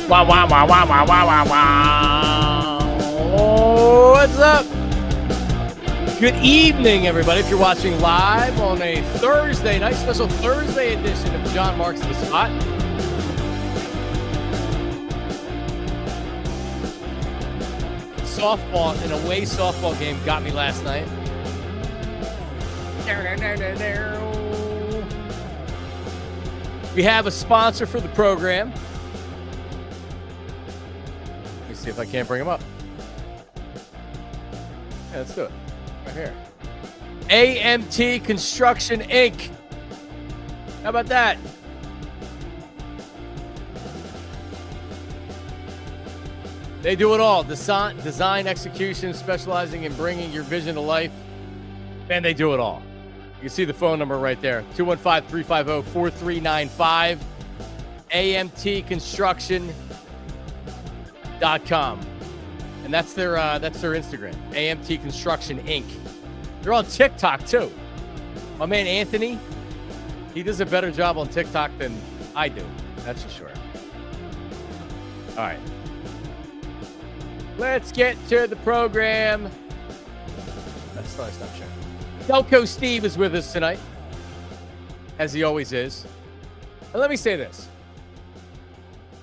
Wow, wow, wow, wow, wow, wow, wow, wow. What's up? Good evening, everybody. If you're watching live on a Thursday night, special Thursday edition of John Marks the Spot. Softball, an away softball game got me last night. We have a sponsor for the program. Let me see if I can't bring him up. Yeah, let's do it. Right here. AMT Construction, Inc. How about that? They do it all. Design, execution, specializing in bringing your vision to life. And they do it all. You can see the phone number right there. 215-350-4395. AMTconstruction.com. And that's their Instagram. AMT Construction, Inc. They're on TikTok, too. My man Anthony, he does a better job on TikTok than I do. That's for sure. All right. Let's get to the program. That's stop sharing. Delco Steve is with us tonight, as he always is. And let me say this.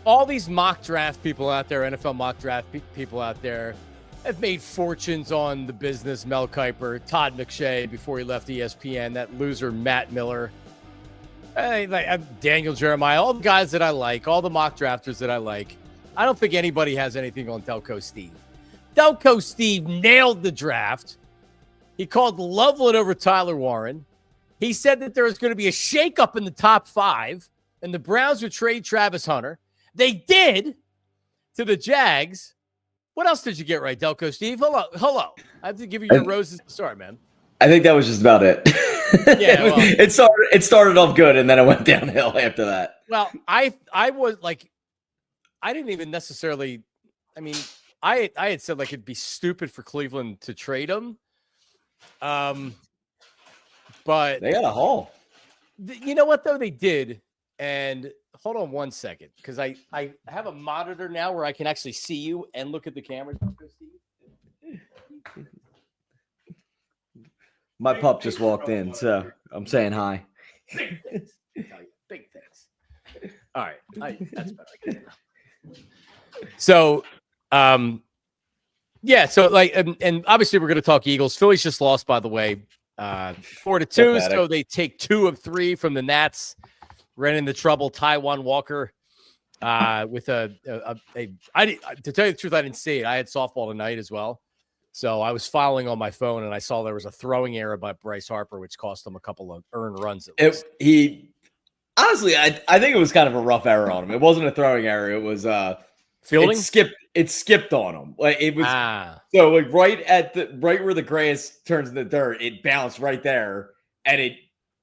All these mock draft people out there, NFL mock draft people out there, have made fortunes on the business. Mel Kiper, Todd McShay before he left ESPN, that loser Matt Miller, Daniel Jeremiah, all the guys that I like, all the mock drafters that I like. I don't think anybody has anything on Delco Steve. Delco Steve nailed the draft. He called Loveland over Tyler Warren. He said that there was going to be a shakeup in the top 5, and the Browns would trade Travis Hunter. They did to the Jags. What else did you get right, Delco Steve? Hello. I have to give you your roses to start, man. I think that was just about it. Yeah, well, it started off good, and then it went downhill after that. Well, I was like, I didn't even necessarily. I mean, I had said like it'd be stupid for Cleveland to trade him. But they got a haul. You know what though? They did. And hold on one second, because I have a monitor now where I can actually see you and look at the camera. My pup just walked in, so I'm saying hi. Big things. Big things. All right. That's better. So, yeah. So, like, and obviously, we're going to talk Eagles. Phillies just lost, by the way, 4-2. So they take 2 of 3 from the Nats. Ran into trouble. Taiwan Walker with to tell you the truth, I didn't see it. I had softball tonight as well. So I was following on my phone, and I saw there was a throwing error by Bryce Harper, which cost him a couple of earned runs. Honestly, I think it was kind of a rough error on him. It wasn't a throwing error. It was fielding. It skipped on him. Like it was so like right where the grass turns into dirt, it bounced right there, and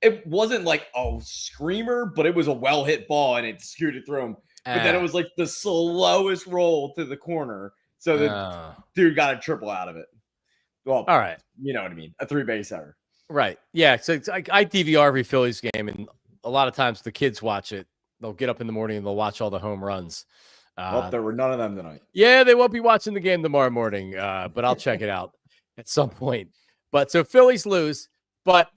it wasn't like a screamer, but it was a well hit ball, and it scooted through him. But then it was like the slowest roll to the corner, so the dude got a triple out of it. Well, all right, you know what I mean, a 3-base error. Right. Yeah. So it's like I DVR every Phillies game, and a lot of times the kids watch it. They'll get up in the morning and they'll watch all the home runs. Well, there were none of them tonight. Yeah, they won't be watching the game tomorrow morning, but I'll check it out at some point. But so Phillies lose. But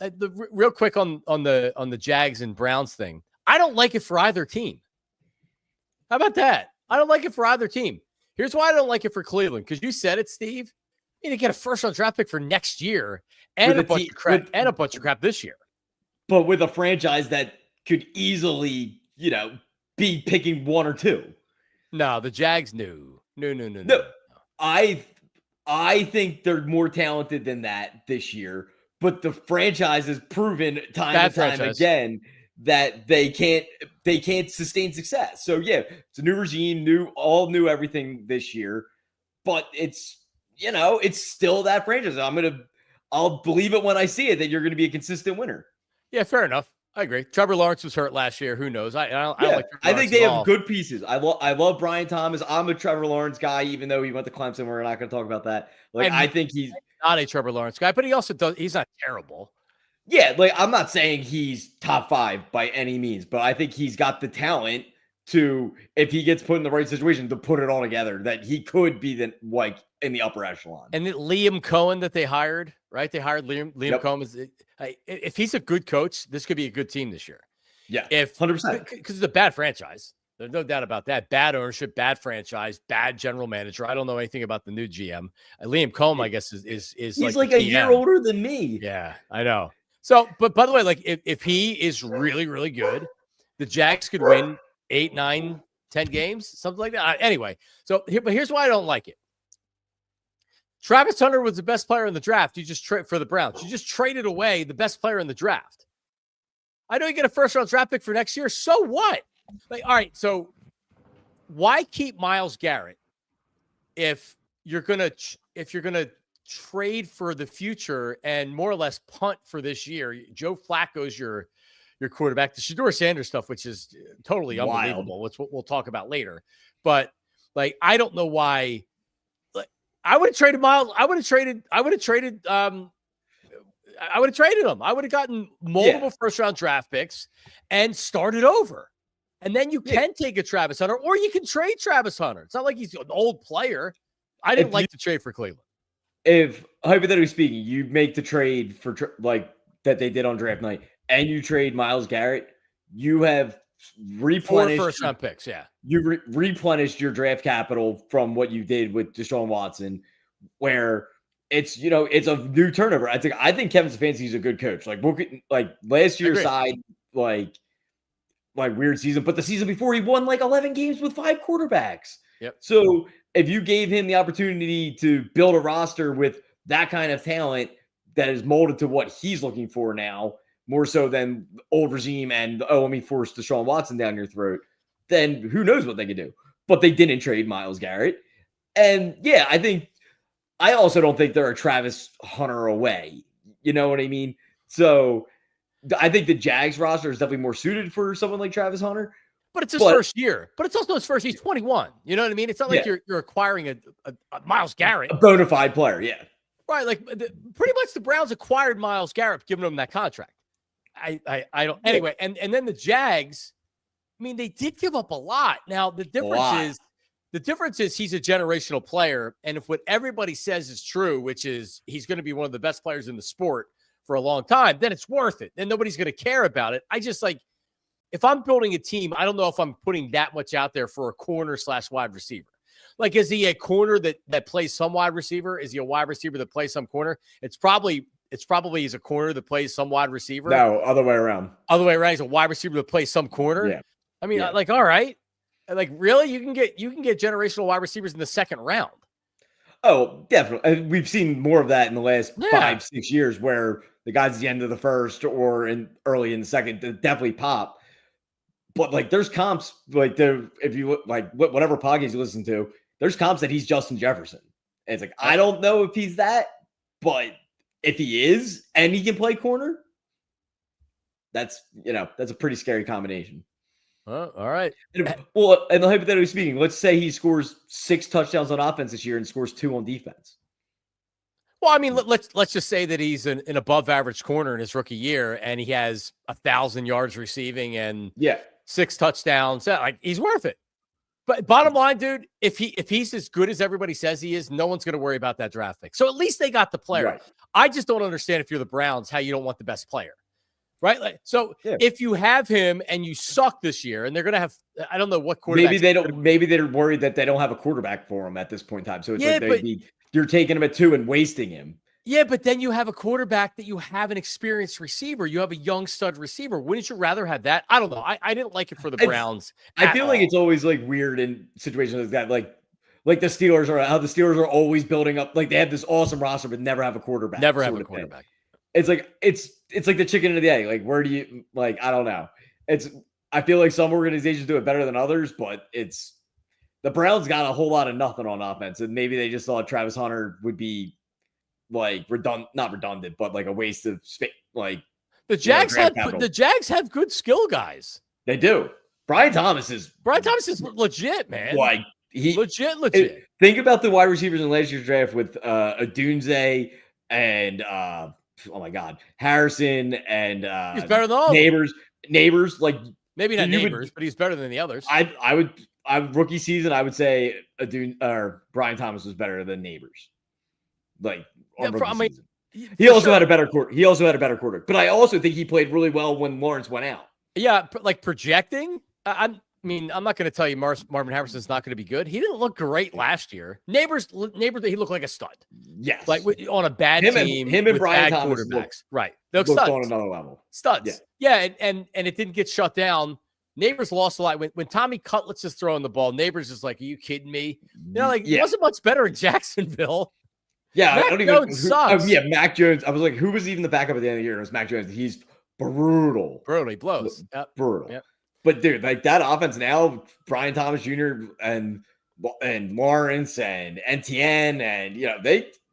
real quick on the Jags and Browns thing, I don't like it for either team. How about that? I don't like it for either team. Here's why I don't like it for Cleveland, because you said it, Steve. You need to get a first-round draft pick for next year and a bunch of crap this year. But with a franchise that could easily, be picking 1 or 2. No, the Jags No. I think they're more talented than that this year, but the franchise has proven time and time again that they can't sustain success. So yeah, it's a new regime, all new everything this year, but it's still that franchise. I'll believe it when I see it that you're going to be a consistent winner. Yeah, fair enough. I agree. Trevor Lawrence was hurt last year. Who knows? I think they have good pieces. I love Brian Thomas. I'm a Trevor Lawrence guy, even though he went to Clemson. We're not going to talk about that. I think he's not a Trevor Lawrence guy, but he also does. He's not terrible. Yeah, I'm not saying he's top 5 by any means, but I think he's got the talent to, if he gets put in the right situation, to put it all together, that he could be in the upper echelon. And Liam Cohen that they hired, right? They hired Liam Cohen. If he's a good coach, this could be a good team this year. Yeah, 100%. Because it's a bad franchise. There's no doubt about that. Bad ownership, bad franchise, bad general manager. I don't know anything about the new GM. Liam Cohen, I guess, is he's like a year older than me. Yeah, I know. So, but by the way, like if he is really, really good, the Jags could win 8, 9, 10 games, something like that. Anyway, but here's why I don't like it. Travis Hunter was the best player in the draft. You just for the Browns. You just traded away the best player in the draft. I know you get a first-round draft pick for next year. So what? Like, all right, so why keep Myles Garrett if you're gonna trade for the future and more or less punt for this year? Joe Flacco's your quarterback. The Shedeur Sanders stuff, which is totally unbelievable, which we'll talk about later. But like, I don't know why. Like, I would have traded Myles. I would have traded him. I would have gotten multiple first-round draft picks and started over. And then you can take a Travis Hunter, or you can trade Travis Hunter. It's not like he's an old player. I didn't like the trade for Cleveland. If, hypothetically speaking, you make the trade for that they did on draft night, and you trade Myles Garrett, you have replenished 4 first-round picks. Yeah, you replenished your draft capital from what you did with Deshaun Watson, where it's it's a new turnover. I think Kevin Stefanski's a good coach. Like last year aside, like weird season, but the season before he won like 11 games with 5 quarterbacks. Yep. So if you gave him the opportunity to build a roster with that kind of talent that is molded to what he's looking for now, more so than old regime and, let me force Deshaun Watson down your throat, then who knows what they could do. But they didn't trade Myles Garrett. And yeah, I also don't think they're a Travis Hunter away. You know what I mean? So I think the Jags roster is definitely more suited for someone like Travis Hunter. But it's his first year. But it's also his first. He's 21. You know what I mean? It's not like you're acquiring a Myles Garrett, a bona fide player. Yeah, right. Like pretty much the Browns acquired Myles Garrett, giving him that contract. I don't. Anyway, and then the Jags. I mean, they did give up a lot. Now the difference is he's a generational player, and if what everybody says is true, which is he's going to be one of the best players in the sport for a long time, then it's worth it. Then nobody's going to care about it. I just if I'm building a team, I don't know if I'm putting that much out there for a corner / wide receiver. Like, is he a corner that plays some wide receiver? Is he a wide receiver that plays some corner? It's probably he's a corner that plays some wide receiver. No, other way around. He's a wide receiver that plays some corner. Yeah. I mean, all right. Like, really? You can get generational wide receivers in the second round. Oh, definitely. We've seen more of that in the last 5-6 years, where the guys at the end of the first or early in the second definitely pop. But there's comps if you whatever podcast you listen to, there's comps that he's Justin Jefferson. And it's I don't know if he's that, but if he is and he can play corner, that's a pretty scary combination. All right. Well, and hypothetically speaking, let's say he scores 6 touchdowns on offense this year and scores 2 on defense. Well, I mean, let's just say that he's an above average corner in his rookie year, and he has 1,000 yards receiving and 6 touchdowns. He's worth it. But bottom line, dude, if he's as good as everybody says he is, no one's going to worry about that draft pick. So at least they got the player. Right. I just don't understand, if you're the Browns, how you don't want the best player. Right? If you have him and you suck this year, and they're going to have, I don't know what quarterback. Maybe they're worried that they don't have a quarterback for him at this point in time. So it's you're taking him at 2 and wasting him. Yeah, but then you have a quarterback that you have an experienced receiver. You have a young stud receiver. Wouldn't you rather have that? I don't know. I didn't like it for the Browns. I feel like it's always weird in situations like that. Like the Steelers are always building up. Like, they have this awesome roster, but never have a quarterback. Never have a quarterback. It's like the chicken and the egg. Like, where do you I don't know. I feel like some organizations do it better than others, but the Browns got a whole lot of nothing on offense, and maybe they just thought Travis Hunter would be not redundant, but a waste of space. The Jags have good skill guys. They do. Brian Thomas is legit, man. He legit. Think about the wide receivers in last year's draft with Odunze and oh my God, Harrison and he's better than all neighbors. Maybe not Neighbors, but he's better than the others. Rookie season, I would say Brian Thomas was better than Neighbors. Like on rookie season. He also had a better quarterback, but I also think he played really well when Lawrence went out. Yeah, like projecting. I'm not going to tell you Marvin Harrison's not going to be good. He didn't look great last year. Neighbors, he looked like a stud. Yes, like on a bad team. Him and Brian Thomas quarterbacks, right? Looked on another level. Studs. Yeah, and it didn't get shut down. Neighbors lost a lot when Tommy Cutlets is throwing the ball. Neighbors is like, "Are you kidding me?" He wasn't much better in Jacksonville. Yeah, Mac Jones sucks. Mac Jones. I was like, who was even the backup at the end of the year? It was Mac Jones. He's brutal. He blows. Brutal. Yep. But dude, like that offense now, Brian Thomas Jr. and Lawrence and Etienne, and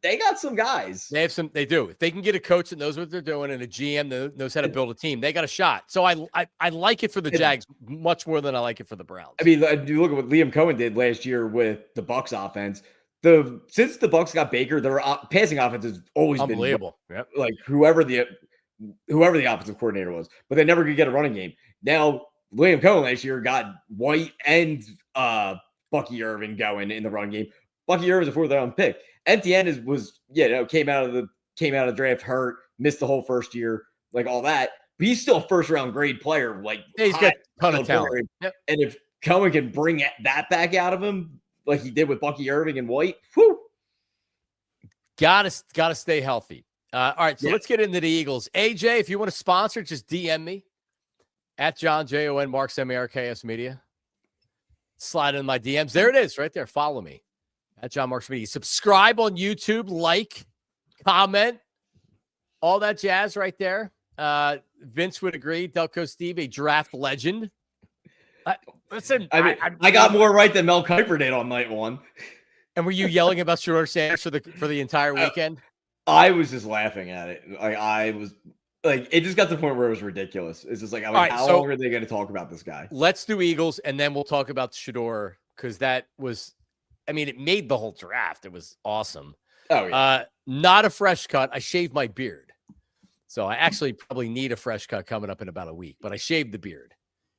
they got some guys. They do. If they can get a coach that knows what they're doing and a GM that knows how to build a team, they got a shot. So I like it for the Jags much more than I like it for the Browns. I mean, you look at what Liam Cohen did last year with the Bucs offense. Since the Bucs got Baker, their passing offense has always been unbelievable. Yep. Like whoever the offensive coordinator was, but they never could get a running game. Now Liam Cohen last year got White and Bucky Irving going in the running game. Bucky Irving's a 4th round pick. Etienne came out of the draft hurt, missed the whole first year, like all that. But he's still a 1st round grade player. Like he's got a ton of talent. Yep. And if Cohen can bring that back out of him, like he did with Bucky Irving and White, whew. Gotta stay healthy. All right, so let's get into the Eagles. AJ, if you want to sponsor, just DM me at John JON Marks MARKS Media. Slide in my DMs. There it is, right there. Follow me at John Marks Media. Subscribe on YouTube, like, comment, all that jazz right there. Vince would agree. Delco Steve, a draft legend. Listen, I got more right than Mel Kiper did on night 1. And were you yelling about Shedeur Sanders for the entire weekend? I was just laughing at it. I was like, it just got to the point where it was ridiculous. It's just like, how long are they going to talk about this guy? Let's do Eagles, and then we'll talk about Shedeur, because that was, it made the whole draft. It was awesome. Oh yeah. Not a fresh cut. I shaved my beard, so I actually probably need a fresh cut coming up in about a week. But I shaved the beard,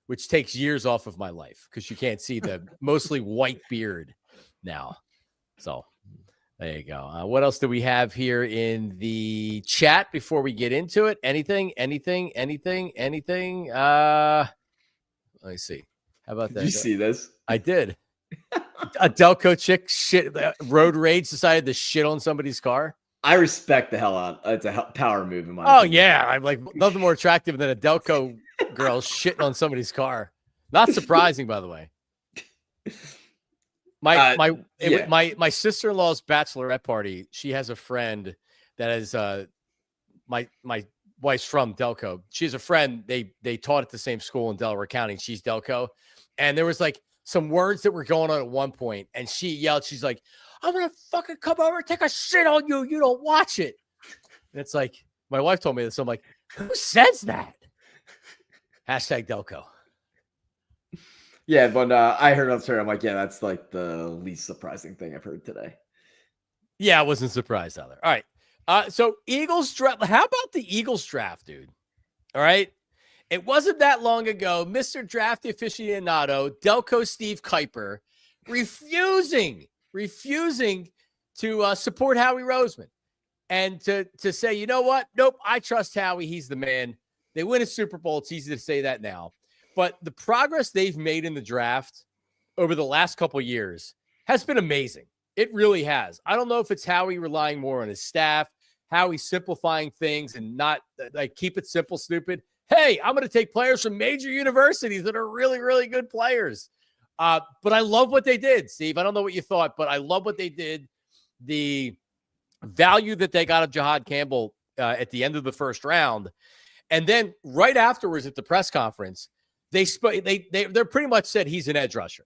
which takes years off of my life because you can't see the mostly white beard now. So there you go. What else do we have here in the chat before we get into it? Anything? Let me see. How about that? Did you see this? I did. A Delco chick road rage decided to shit on somebody's car. I respect the hell out. It's a power move in my opinion. Yeah. I'm like nothing more attractive than a Delco girl shitting on somebody's car. Not surprising, by the way. My sister-in-law's bachelorette party, she has a friend that is my wife's from Delco. She has a friend, they taught at the same school in Delaware County. She's Delco. And there was like some words that were going on at one point, and she yelled, she's like, "I'm gonna fucking come over and take a shit on you. You don't watch it." And it's like, my wife told me this. So I'm like, who says that? Hashtag Delco. Yeah, but I heard that story. I'm like, yeah, that's like the least surprising thing I've heard today. Yeah, I wasn't surprised either. All right. So Eagles draft. How about the Eagles draft, dude? All right. It wasn't that long ago, Mr. Draft Aficionado, Delco Steve Kiper, refusing to support Howie Roseman and to say, you know what? Nope, I trust Howie. He's the man. They win a Super Bowl. It's easy to say that now. But the progress they've made in the draft over the last couple of years has been amazing. It really has. I don't know if it's Howie relying more on his staff, Howie simplifying things and not like keep it simple, stupid. Hey, I'm going to take players from major universities that are really, really good players. But I love what they did, Steve. I don't know what you thought, but I love what they did. The value that they got of Jahad Campbell at the end of the first round. And then right afterwards at the press conference, they're pretty much said he's an edge rusher.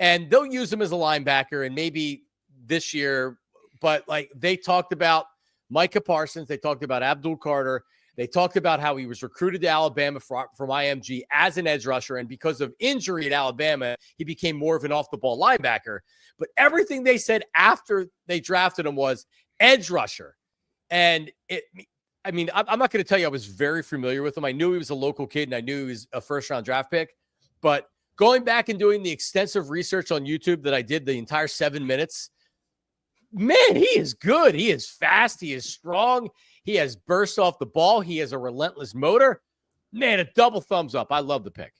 And they'll use him as a linebacker and maybe this year. But like they talked about Micah Parsons. They talked about Abdul Carter. They talked about how he was recruited to Alabama from IMG as an edge rusher. And because of injury at Alabama, he became more of an off-the-ball linebacker. But everything they said after they drafted him was edge rusher. And I mean, I'm not going to tell you I was very familiar with him. I knew he was a local kid, and I knew he was a first-round draft pick. But going back and doing the extensive research on YouTube that I did the entire 7 minutes, man, he is good. He is fast. He is strong. He has burst off the ball. He has a relentless motor. Man, a double thumbs up. I love the pick.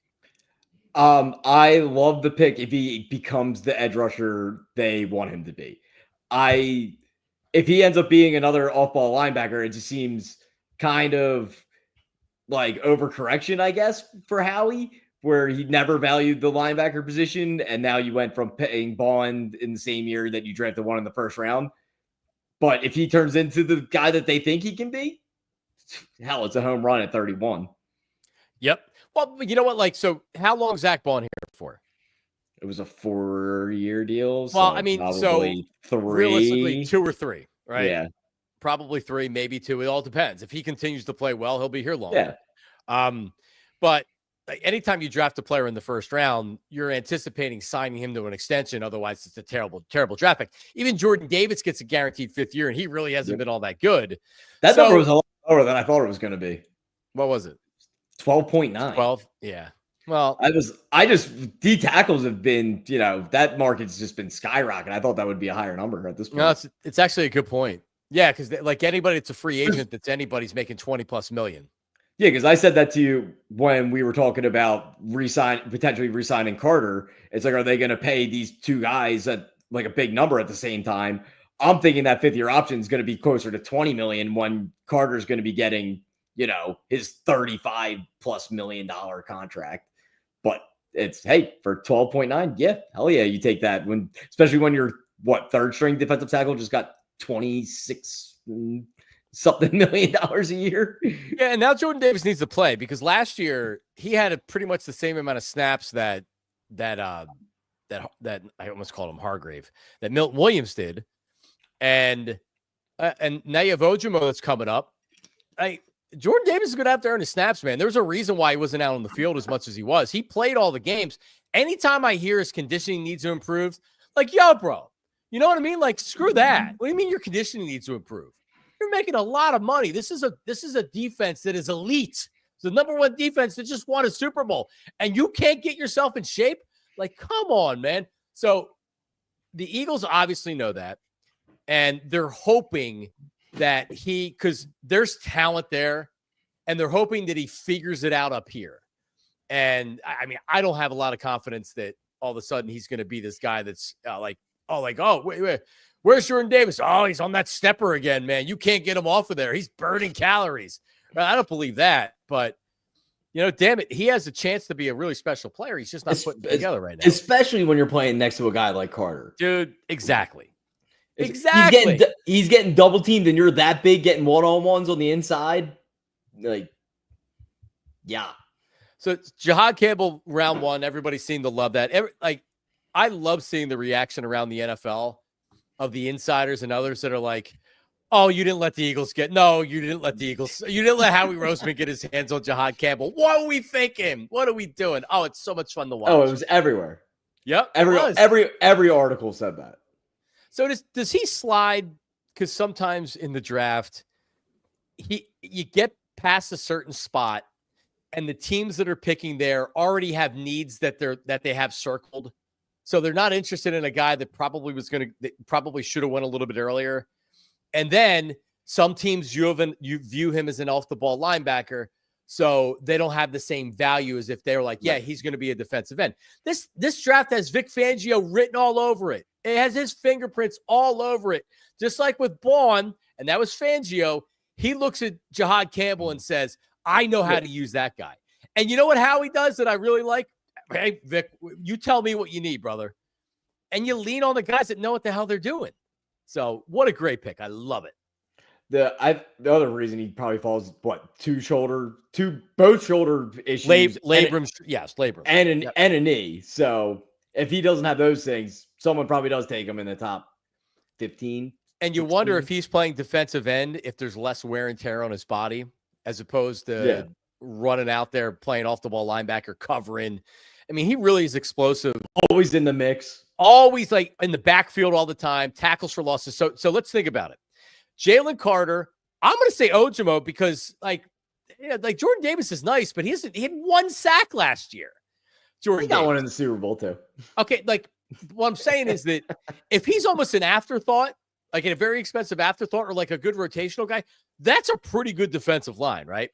I love the pick if he becomes the edge rusher they want him to be. If he ends up being another off-ball linebacker, it just seems kind of like overcorrection, I guess, for Howie, where he never valued the linebacker position, and now you went from paying Bond in the same year that you drafted one in the first round. But if he turns into the guy that they think he can be, hell, it's a home run at 31. Yep. Well, you know what? Like, so how long is Zach Bond here for? It was a 4-year deal. Well, so I mean, so 3. Realistically, 2 or 3, right? Yeah. Probably 3, maybe 2. It all depends. If he continues to play well, he'll be here longer. Yeah. But anytime you draft a player in the first round, you're anticipating signing him to an extension. Otherwise, it's a terrible, terrible draft pick. Even Jordan Davis gets a guaranteed 5th year, and he really hasn't been all that good. That number was a lot lower than I thought it was going to be. What was it? 12.9. 12. Yeah. Well, D tackles have been, that market's just been skyrocketing. I thought that would be a higher number at this point. No, it's actually a good point. Yeah, because like anybody that's a free agent, anybody's making 20+ million. Yeah, because I said that to you when we were talking about potentially re-signing Carter. It's like, are they going to pay these 2 guys at like a big number at the same time? I'm thinking that 5th-year option is going to be closer to 20 million when Carter's going to be getting, his $35+ million contract. But it's, hey, for 12.9, yeah, hell yeah, you take that. Especially when you're third-string defensive tackle just got 26 something million dollars a year. Yeah, and now Jordan Davis needs to play because last year he had pretty much the same amount of snaps that I almost called him Hargrave, that Milton Williams did, and Naya Ojimo that's coming up. Jordan Davis is going to have to earn his snaps, man. There's a reason why he wasn't out on the field as much as he was. He played all the games. Anytime I hear his conditioning needs to improve, like, yo, bro, you know what I mean? Like, screw that. What do you mean your conditioning needs to improve? You're making a lot of money. This is a defense that is elite. It's the number 1 defense that just won a Super Bowl, and you can't get yourself in shape? Like, come on, man. So the Eagles obviously know that, and they're hoping that because there's talent there, and they're hoping that he figures it out up here. And I mean, I don't have a lot of confidence that all of a sudden he's going to be this guy that's wait, where's Jordan Davis? Oh, he's on that stepper again, man. You can't get him off of there. He's burning calories. I don't believe that, but damn it, he has a chance to be a really special player. He's just not putting it together right now. Especially when you're playing next to a guy like Carter. Dude, exactly. Exactly. He's getting double teamed, and you're that big, getting one-on-ones on the inside. Like, yeah. So Jahad Campbell, round 1, everybody seemed to love that. I love seeing the reaction around the NFL of the insiders and others that are like, oh, you didn't let the Eagles you didn't let Howie Roseman get his hands on Jahad Campbell. What are we thinking? What are we doing? Oh, it's so much fun to watch. Oh, it was everywhere. Yep. Every article said that. So does he slide? Because sometimes in the draft, you get past a certain spot, and the teams that are picking there already have needs that they have circled. So they're not interested in a guy that probably should have went a little bit earlier. And then some teams you view him as an off-the-ball linebacker, so they don't have the same value as if they're like, yeah, he's going to be a defensive end. This draft has Vic Fangio written all over it. It has his fingerprints all over it. Just like with Bond, and that was Fangio, he looks at Jahad Campbell and says, I know how to use that guy. And you know what Howie does that I really like? Hey, Vic, you tell me what you need, brother. And you lean on the guys that know what the hell they're doing. So what a great pick. I love it. The other reason he probably falls, both shoulder issues. Labrum. And a knee. So if he doesn't have those things, someone probably does take him in the top 15. And you 16. Wonder if he's playing defensive end, if there's less wear and tear on his body, as opposed to running out there, playing off the ball linebacker, covering. I mean, he really is explosive. Always in the mix. Always like in the backfield all the time, tackles for losses. So let's think about it. Jalen Carter I'm going to say Ojimo because, like Jordan Davis is nice, but he had 1 sack last year. Jordan He got Davis. one in the Super Bowl too. Okay, like what I'm saying is that if he's almost an afterthought, like a very expensive afterthought, or like a good rotational guy, that's a pretty good defensive line, right?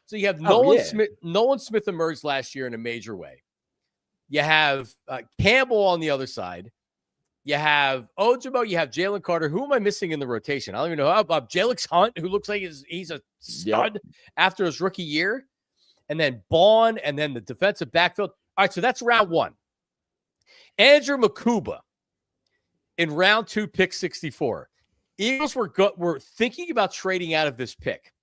So you have Nolan Smith. Nolan Smith emerged last year in a major way. You have Campbell on the other side. You have Ojimo. You have Jalen Carter. Who am I missing in the rotation? I don't even know. Jalix Hunt, who looks like he's a stud after his rookie year. And then Bond, and then the defensive backfield. All right, so that's round 1. Andrew Makuba in round 2, pick 64. Eagles were thinking about trading out of this pick.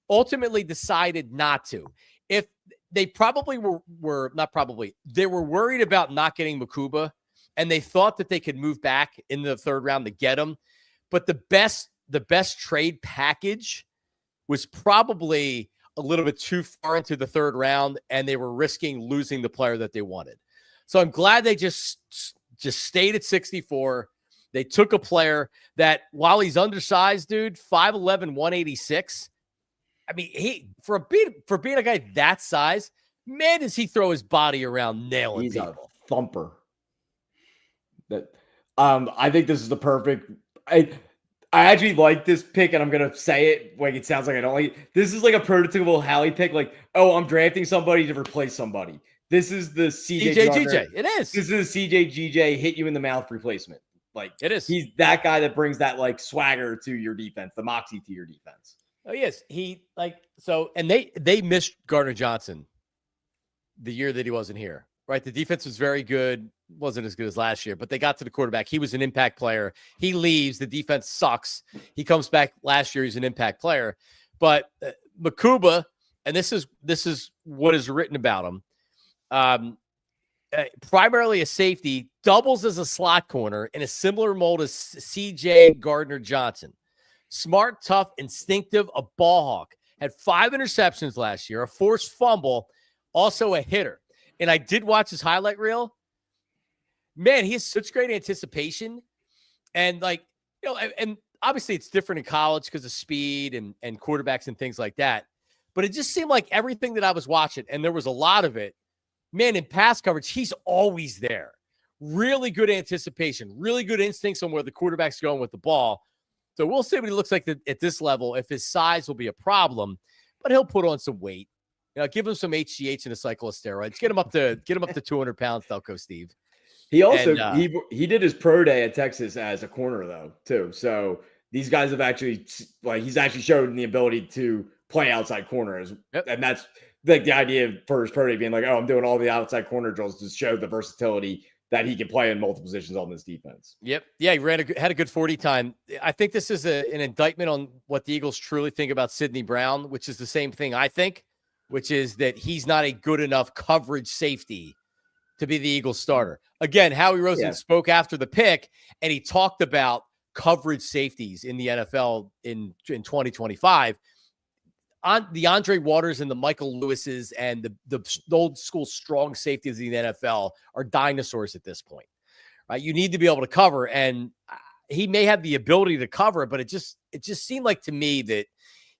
Ultimately decided not to. If they probably were not probably, they were worried about not getting Makuba, and they thought that they could move back in the 3rd round to get him. But the best trade package was probably a little bit too far into the 3rd round, and they were risking losing the player that they wanted. So I'm glad they just stayed at 64. They took a player that, while he's undersized, dude, 5'11", 186. I mean, for being a guy that size, man, does he throw his body around nailing people. He's a thumper. I think this is the perfect. I actually like this pick, and I'm gonna say it like it sounds like I don't like it. This is like a prototypical Howie pick. Like, oh, I'm drafting somebody to replace somebody. This is the CJ. It is. This is a CJ hit you in the mouth replacement. Like, it is. He's that guy that brings that like swagger to your defense, the moxie to your defense. Oh yes, and they missed Gardner Johnson the year that he wasn't here. Right, the defense was very good, wasn't as good as last year, but they got to the quarterback. He was an impact player. He leaves, the defense sucks. He comes back last year. He's an impact player, but Makuba, and this is what is written about him. Primarily a safety, doubles as a slot corner in a similar mold as CJ Gardner Johnson. Smart, tough, instinctive, a ball hawk. Had 5 interceptions last year, a forced fumble, also a hitter. And I did watch his highlight reel. Man, he has such great anticipation. And and obviously it's different in college because of speed and quarterbacks and things like that. But it just seemed like everything that I was watching, and there was a lot of it, man, in pass coverage, he's always there. Really good anticipation, really good instincts on where the quarterback's going with the ball. So we'll see what he looks like at this level, if his size will be a problem, but he'll put on some weight. Give him some HGH and a cycle of steroids. Get him up to 200 pounds, Delco Steve. He also he did his pro day at Texas as a corner though too. So these guys have actually he's actually shown the ability to play outside corners, and that's like the idea for his pro day being like, oh, I'm doing all the outside corner drills to show the versatility that he can play in multiple positions on this defense. Yep. Yeah, he had a good 40 time. I think this is an indictment on what the Eagles truly think about Sidney Brown, which is the same thing I think, which is that he's not a good enough coverage safety to be the Eagles starter. Again, Howie Roseman spoke after the pick, and he talked about coverage safeties in the NFL in 2025. On the Andre Waters and the Michael Lewises and the old school strong safeties in the NFL are dinosaurs at this point. Right? You need to be able to cover, and he may have the ability to cover, but it just seemed like to me that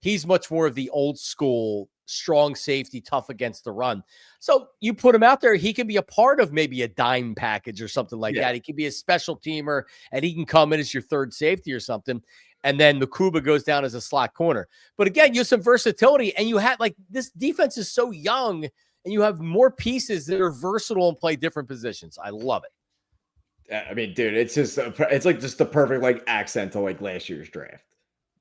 he's much more of the old school strong safety, tough against the run. So you put him out there, he can be a part of maybe a dime package or something like that. He can be a special teamer, and he can come in as your third safety or something. And then Makuba goes down as a slot corner. But again, you have some versatility, and you have this defense is so young, and you have more pieces that are versatile and play different positions. I love it. I mean, dude, it's just the perfect accent to last year's draft.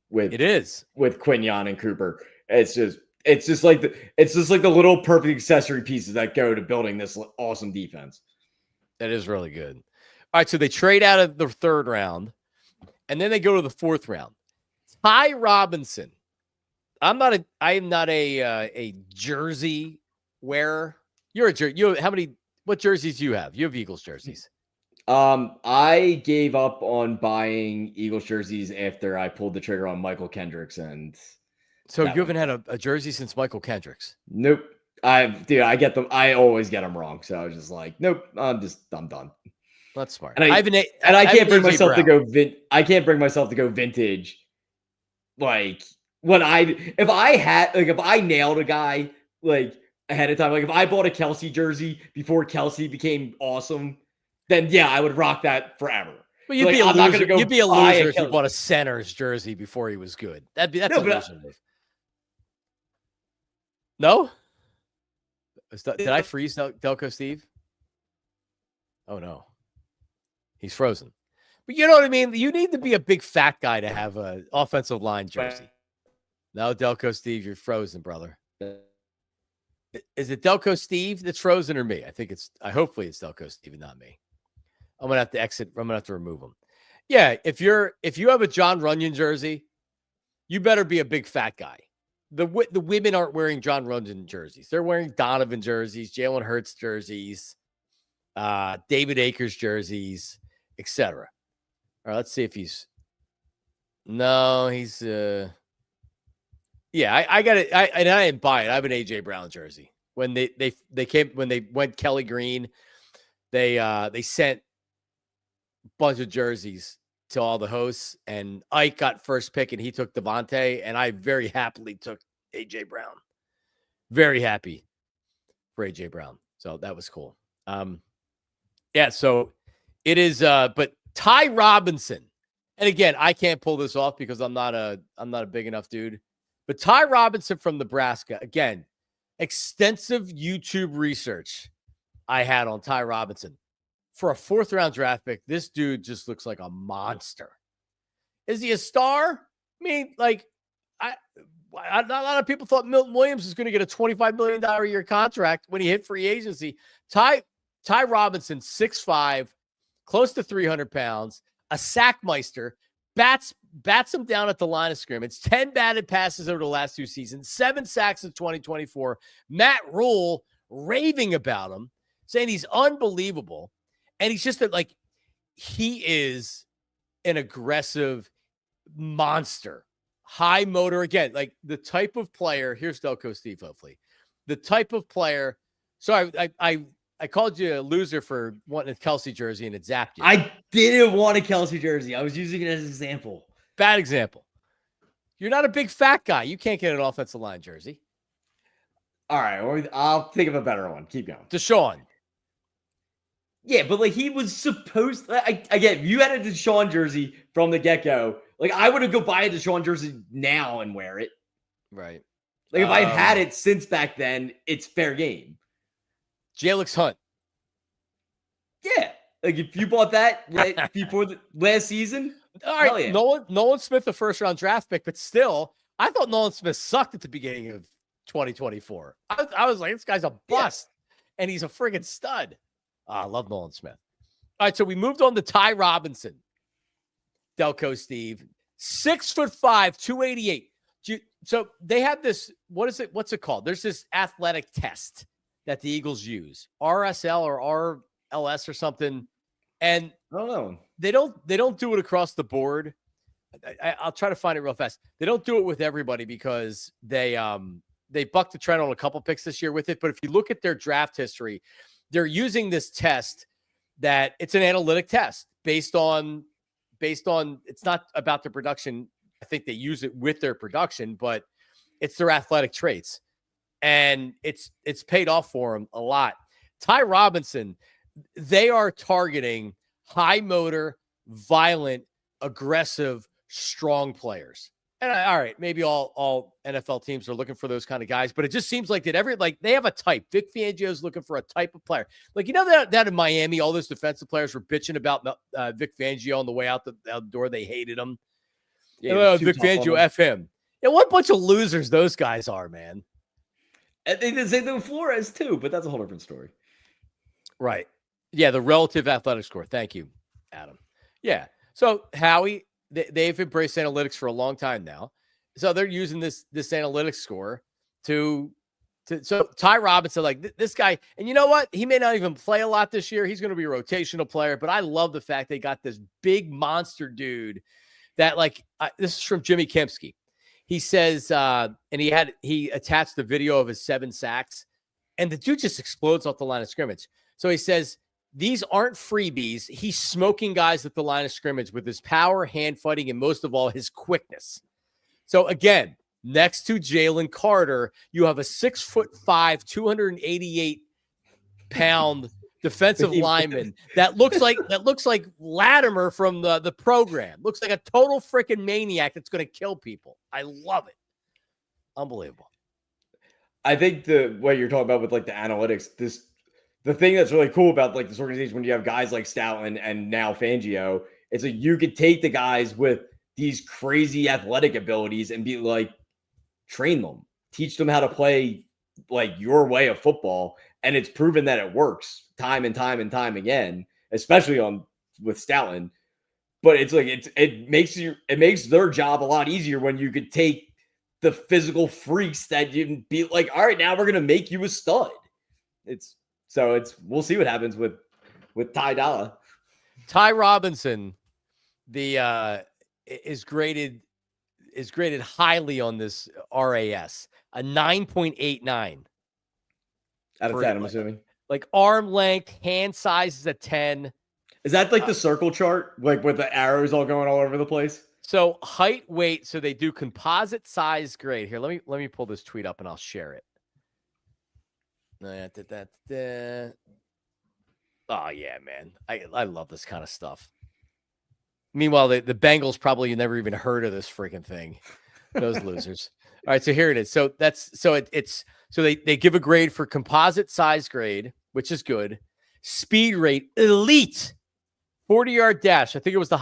With Quinyon and Cooper. It's just like the little perfect accessory pieces that go to building this awesome defense. That is really good. All right, so they trade out of the 3rd round. And then they go to the 4th round. Ty Robinson. I am not a jersey wearer. You're a jersey. What jerseys do you have? You have Eagles jerseys. I gave up on buying Eagles jerseys after I pulled the trigger on Michael Kendricks, and so you haven't had a jersey since Michael Kendricks. Nope. I get them. I always get them wrong. So I was just like, nope. I'm done. That's smart. And I can't bring myself to go. I can't bring myself to go vintage, if I nailed a guy like ahead of time, like if I bought a Kelsey jersey before Kelsey became awesome, then yeah, I would rock that forever. But you'd be a loser. You'd be a loser if you bought a center's jersey before he was good. That's a loser move. No? Did I freeze Delco Steve? Oh no. He's frozen. But you know what I mean? You need to be a big fat guy to have an offensive line jersey. No, Delco Steve, you're frozen, brother. Is it Delco Steve that's frozen or me? Hopefully it's Delco Steve and not me. I'm going to have to exit. I'm going to have to remove him. Yeah, if you have a John Runyon jersey, you better be a big fat guy. The women aren't wearing John Runyon jerseys. They're wearing Donovan jerseys, Jalen Hurts jerseys, David Akers jerseys, etc. All right, let's see if he's. No, he's. Yeah, I got it. I didn't buy it. I have an AJ Brown jersey. When they went Kelly Green, they sent a bunch of jerseys to all the hosts, and Ike got first pick, and he took Devontae, and I very happily took AJ Brown. Very happy for AJ Brown. So that was cool. Yeah, so it is but Ty Robinson. And again, I can't pull this off because I'm not a big enough dude. But Ty Robinson from Nebraska, again, extensive YouTube research I had on Ty Robinson. For a 4th round draft pick, this dude just looks like a monster. Is he a star? I mean, like, a lot of people thought Milton Williams was going to get a $25 million a year contract when he hit free agency. Ty Robinson, 6'5", close to 300 pounds, a sackmeister, bats him down at the line of scrimmage, 10 batted passes over the last 2 seasons, 7 sacks in 2024. Matt Rule raving about him, saying he's unbelievable. And he's just he is an aggressive monster, high motor. Again, like the type of player. Here's Delco Steve, hopefully. The type of player. Sorry, I called you a loser for wanting a Kelsey jersey and it zapped you. I didn't want a Kelsey jersey. I was using it as an example. Bad example. You're not a big fat guy. You can't get an offensive line jersey. All right. I'll think of a better one. Keep going. Deshaun. Yeah, but he was supposed again, if you had a Deshaun jersey from the get-go, I would have go buy a Deshaun jersey now and wear it. Right. If I've had it since back then, it's fair game. Jalix Hunt. Yeah. If you bought that before the last season. All right. Yeah. Nolan Smith, a 1st round draft pick, but still, I thought Nolan Smith sucked at the beginning of 2024. I was like, this guy's a bust, and he's a friggin' stud. I love Nolan Smith. All right, so we moved on to Ty Robinson. Delco Steve, 6'5", 288. So they have this. What's it called? There's this athletic test that the Eagles use, RSL or RLS or something, and I don't know. They don't do it across the board. I'll try to find it real fast. They don't do it with everybody because they bucked the trend on a couple picks this year with it. But if you look at their draft history, they're using this test that it's an analytic test based on it's not about the production. I think they use it with their production, but it's their athletic traits. And it's paid off for them a lot. Ty Robinson, they are targeting high motor, violent, aggressive, strong players. And all right, maybe all NFL teams are looking for those kind of guys, but it just seems like that they have a type. Vic Fangio's looking for a type of player. That in Miami, all those defensive players were bitching about Vic Fangio on the way out the door. They hated him. Yeah, Vic Fangio, F him. Yeah, what bunch of losers those guys are, man. And they did say them with Flores too, but that's a whole different story. Right. Yeah, the relative athletic score. Thank you, Adam. Yeah. So Howie, they've embraced analytics for a long time now. So they're using this analytics score so Ty Robinson, this guy, and you know what? He may not even play a lot this year. He's going to be a rotational player, but I love the fact they got this big monster dude that this is from Jimmy Kempski. He says, and he attached the video of his 7 sacks, and the dude just explodes off the line of scrimmage. So he says, these aren't freebies. He's smoking guys at the line of scrimmage with his power, hand fighting, and most of all, his quickness. So again, next to Jalen Carter, you have a 6'5", 288-pound defensive lineman that looks like Latimer from the program. Looks like a total freaking maniac that's going to kill people. I love it. Unbelievable. I think what you're talking about with like the analytics, the thing that's really cool about like this organization when you have guys like Stoutland and now Fangio, it's like you could take the guys with these crazy athletic abilities and be like, train them, teach them how to play like your way of football. And it's proven that it works time and time and time again, especially with Stoutland. But it's like it makes their job a lot easier when you could take the physical freaks that you can be like, all right, now we're gonna make you a stud. We'll see what happens with Ty Dalla. Ty Robinson, is graded highly on this RAS, a 9.89 out of 10. I'm assuming like arm length, hand size is a 10. Is that like the circle chart, like with the arrows all going all over the place? So height, weight. So they do composite size grade. Here, let me pull this tweet up and I'll share it. Oh yeah, man. I love this kind of stuff. Meanwhile, the Bengals probably never even heard of this freaking thing. Those losers. All right, so here it is. So they give a grade for composite size grade, which is good. Speed rate, elite. 40-yard dash. I think it was the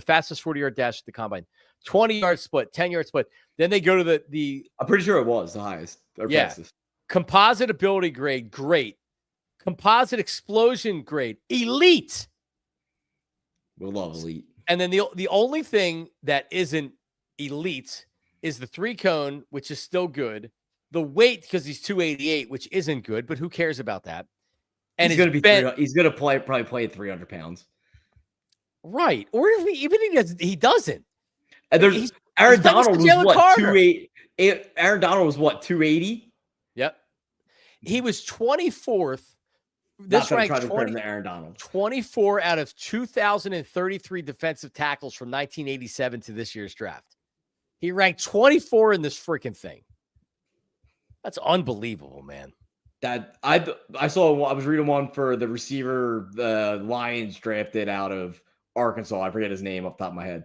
fastest 40-yard dash at the combine. 20-yard split, 10-yard split. Then they go to the I'm pretty sure it was the highest. Fastest. Composite ability grade, great. Composite explosion grade, elite. We'll love elite. And then the only thing that isn't elite is the 3-cone, which is still good. The weight, because he's 288, which isn't good, but who cares about that? And he's going to be he's going to probably play at 300 pounds. Right. Or if he doesn't. And there's Aaron Donald was what, 280? Aaron Donald was what, 280? Yep. He was 24th. This ranked 24 out of 2,033 defensive tackles from 1987 to this year's draft. He ranked 24 in this freaking thing. That's unbelievable, man. That I was reading one for the receiver the Lions drafted out of Arkansas. I forget his name off the top of my head,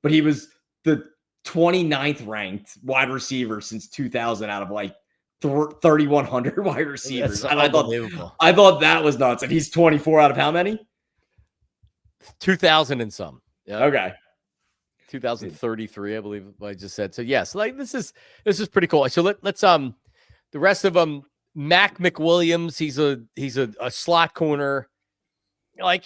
but he was the 29th ranked wide receiver since 2000 out of like 3,100 wide receivers. And I thought that was nuts. And he's 24 out of how many? 2,000 and some. Yeah. Okay. 2,033, I believe I just said. So yes, like this is pretty cool. So let's the rest of them. Mac McWilliams, he's a slot corner. Like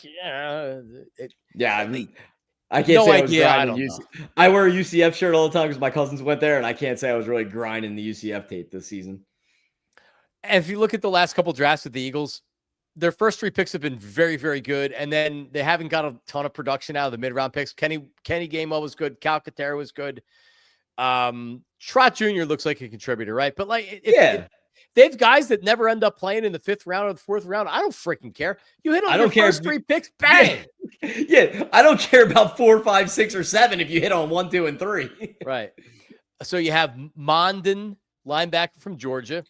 I can't say I was grinding. I wear a UCF shirt all the time because my cousins went there, and I can't say I was really grinding the UCF tape this season. And if you look at the last couple drafts with the Eagles, their first 3 picks have been very, very good, and then they haven't got a ton of production out of the mid-round picks. Kenny Gainwell was good. Cal Katera was good. Trot Jr. looks like a contributor, right? But like, they have guys that never end up playing in the 5th round or the 4th round. I don't freaking care. You hit on your first 3 picks, bang. Yeah, I don't care about 4, 5, 6, or 7 if you hit on 1, 2, and 3. Right. So you have Mondon, linebacker from Georgia.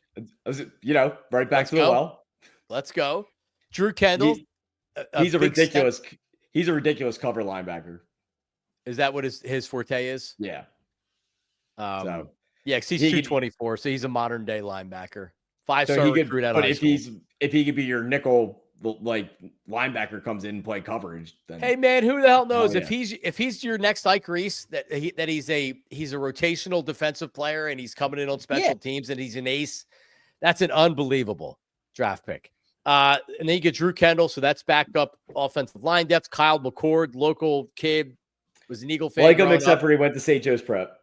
Right back to the well. Let's go. Drew Kendall. He's a ridiculous cover linebacker. Is that what his forte is? Yeah. Yeah, because he's 224, so he's a modern day linebacker. 5-star recruit out of high school. If he could be your nickel, like linebacker comes in and play coverage, then hey man, who the hell knows? If he's your next Ike Reese, that he's a rotational defensive player and he's coming in on special teams and he's an ace, that's an unbelievable draft pick. And then you get Drew Kendall, so that's backed up offensive line depth. Kyle McCord, local kid, was an Eagle fan. Like him, except for he went to St. Joe's Prep.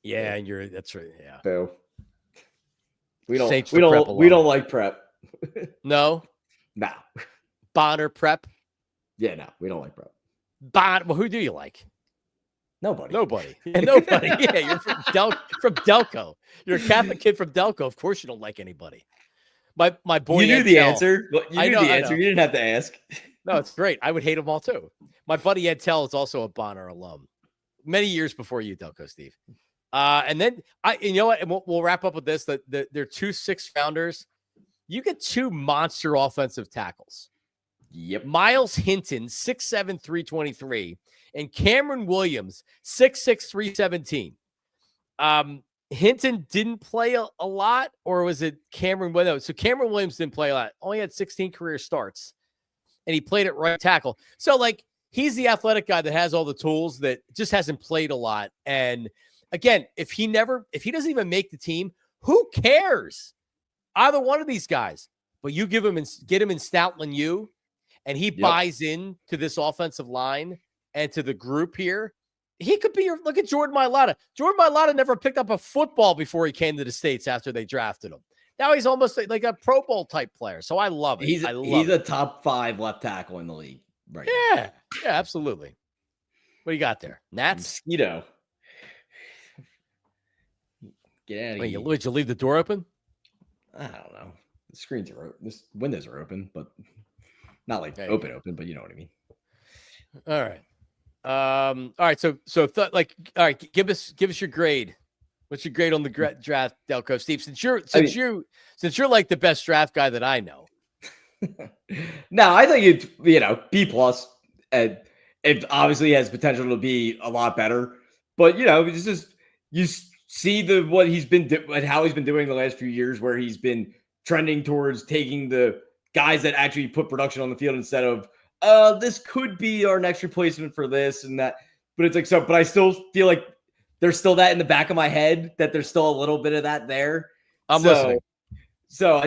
Yeah, and that's right. Yeah. So we don't like prep. No. No. Bonner Prep. Yeah, no, we don't like prep. Well, who do you like? Nobody. Yeah, nobody. Yeah, you're from Delco. You're a Catholic kid from Delco. Of course, you don't like anybody. My boy. You knew the answer. You knew the answer. You didn't have to ask. No, it's great. I would hate them all too. My buddy Ed Tell is also a Bonner alum. Many years before you, Delco Steve. And then you know what? And we'll wrap up with this. They're 2 6-rounders. You get 2 monster offensive tackles. Yep. Miles Hinton, 6'7", 323, and Cameron Williams, 6'6", 317. Hinton didn't play a lot, or was it Cameron Williams? So Cameron Williams didn't play a lot. Only had 16 career starts, and he played at right tackle. So, like, he's the athletic guy that has all the tools that just hasn't played a lot. And again, if he doesn't even make the team, who cares? Either one of these guys. But you get him in Stoutland U, and he buys in to this offensive line and to the group here. He could be look at Jordan Mailata. Jordan Mailata never picked up a football before he came to the States after they drafted him. Now he's almost like a Pro Bowl type player. So I love it. He's a top 5 left tackle in the league right now. Yeah, absolutely. What do you got there? Nats? Mosquito. Get out of here. Would you leave the door open? I don't know. The screens are open. The windows are open, but not like open, but you know what I mean. All right. All right. So all right. Give us your grade. What's your grade on the draft, Delco, Steve? Since you're like the best draft guy that I know. No, I think it's B+. And it obviously has potential to be a lot better. But it's just you see what he's been and how he's been doing the last few years, where he's been trending towards taking the guys that actually put production on the field instead of this could be our next replacement for this and that. But it's like so. But I still feel like there's still that in the back of my head that there's still a little bit of that there. I'm listening. So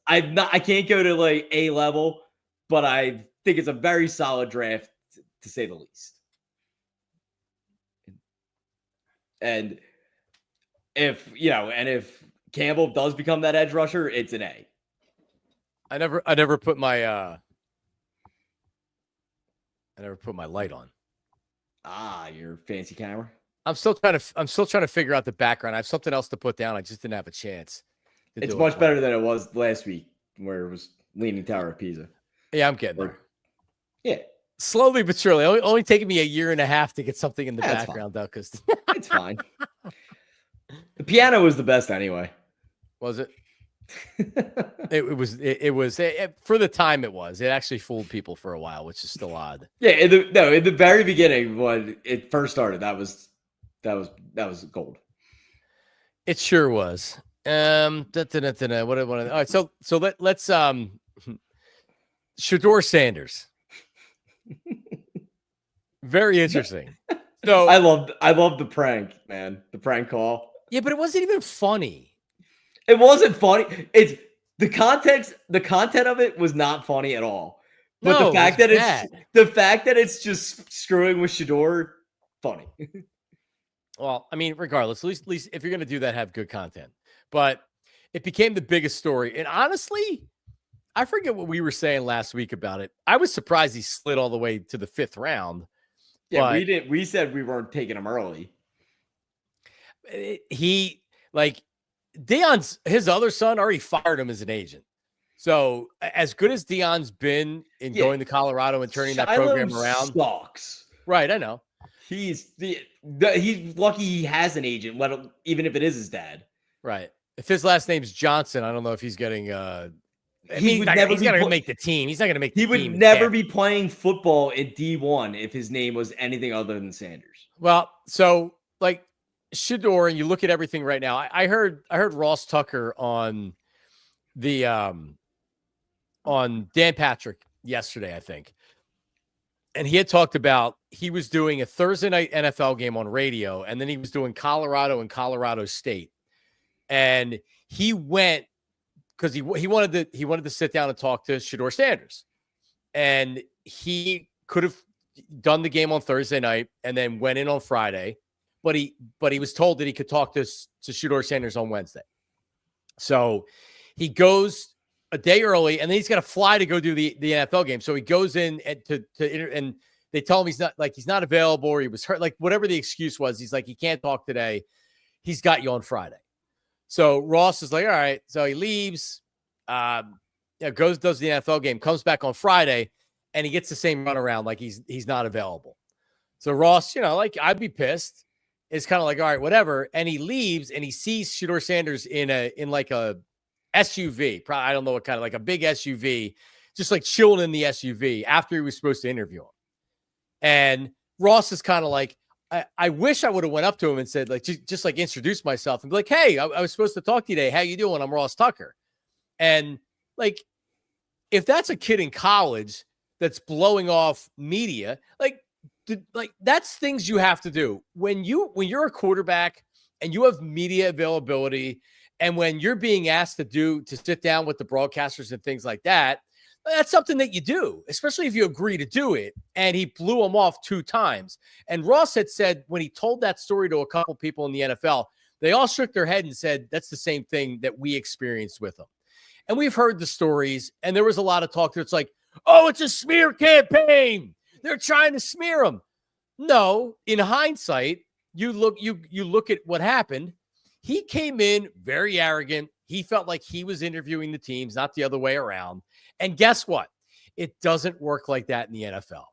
I can't go to like A level, but I think it's a very solid draft to say the least. And if Campbell does become that edge rusher, it's an A. I never put my light on. Your fancy camera. I'm still trying to figure out the background. I have something else to put down. I just didn't have a chance. It's much better than it was last week, where it was Leaning Tower of Pisa. Yeah, I'm getting there. Yeah, slowly but surely. Only taking me a year and a half to get something in the background, though. Because it's fine. The piano was the best anyway. Was it? It was for the time it was. It actually fooled people for a while, which is still odd. Yeah, in the very beginning when it first started, that was gold. It sure was. All right, so let's Shedeur Sanders. Very interesting. So I love the prank, man. The prank call. Yeah, but it wasn't even funny. It wasn't funny. It's the context. The content of it was not funny at all. But the fact that it's just screwing with Shedeur, funny. Well, I mean, regardless, at least if you're going to do that, have good content. But it became the biggest story. And honestly, I forget what we were saying last week about it. I was surprised he slid all the way to the 5th round. Yeah, we did. We said we weren't taking him early. His other son already fired him as an agent. So as good as Deion's been in going to Colorado and turning that program around, sucks. Right? I know. He's lucky he has an agent, even if it is his dad. Right. If his last name's Johnson, I don't know if he's getting. He's not going to make the team. He's not going to make. The team. He would never be playing football in D1 if his name was anything other than Sanders. Well, so like Shedeur, and you look at everything right now. I heard Ross Tucker on the on Dan Patrick yesterday, I think. And he had talked about he was doing a Thursday night NFL game on radio, and then he was doing Colorado and Colorado State. And he went because he wanted to sit down and talk to Shedeur Sanders. And he could have done the game on Thursday night and then went in on Friday, but he was told that he could talk to Shedeur Sanders on Wednesday. So he goes a day early, and then he's got to fly to go do the NFL game. So he goes in and they tell him he's not available, or he was hurt, like whatever the excuse was. He's like, he can't talk today. He's got you on Friday. So Ross is like, all right. So he leaves, does the NFL game, comes back on Friday, and he gets the same runaround, like he's not available. So Ross, I'd be pissed. is kind of like, all right, whatever. And he leaves and he sees Shedeur Sanders in like a SUV. Probably, I don't know what kind of, like a big SUV, just like chilling in the SUV after he was supposed to interview him. And Ross is kind of like, I wish I would have went up to him and said, like, just like introduce myself and be like, hey, I was supposed to talk to you today. How you doing? I'm Ross Tucker. And like, if that's a kid in college that's blowing off media, like that's things you have to do when you're a quarterback and you have media availability, and when you're being asked to sit down with the broadcasters and things like that. That's something that you do, especially if you agree to do it. And he blew him off 2 times. And Ross had said when he told that story to a couple people in the NFL, they all shook their head and said, that's the same thing that we experienced with him. And we've heard the stories, and there was a lot of talk there. It's like, oh, it's a smear campaign. They're trying to smear him. No, in hindsight, you look at what happened. He came in very arrogant. He felt like he was interviewing the teams, not the other way around. And guess what? It doesn't work like that in the NFL.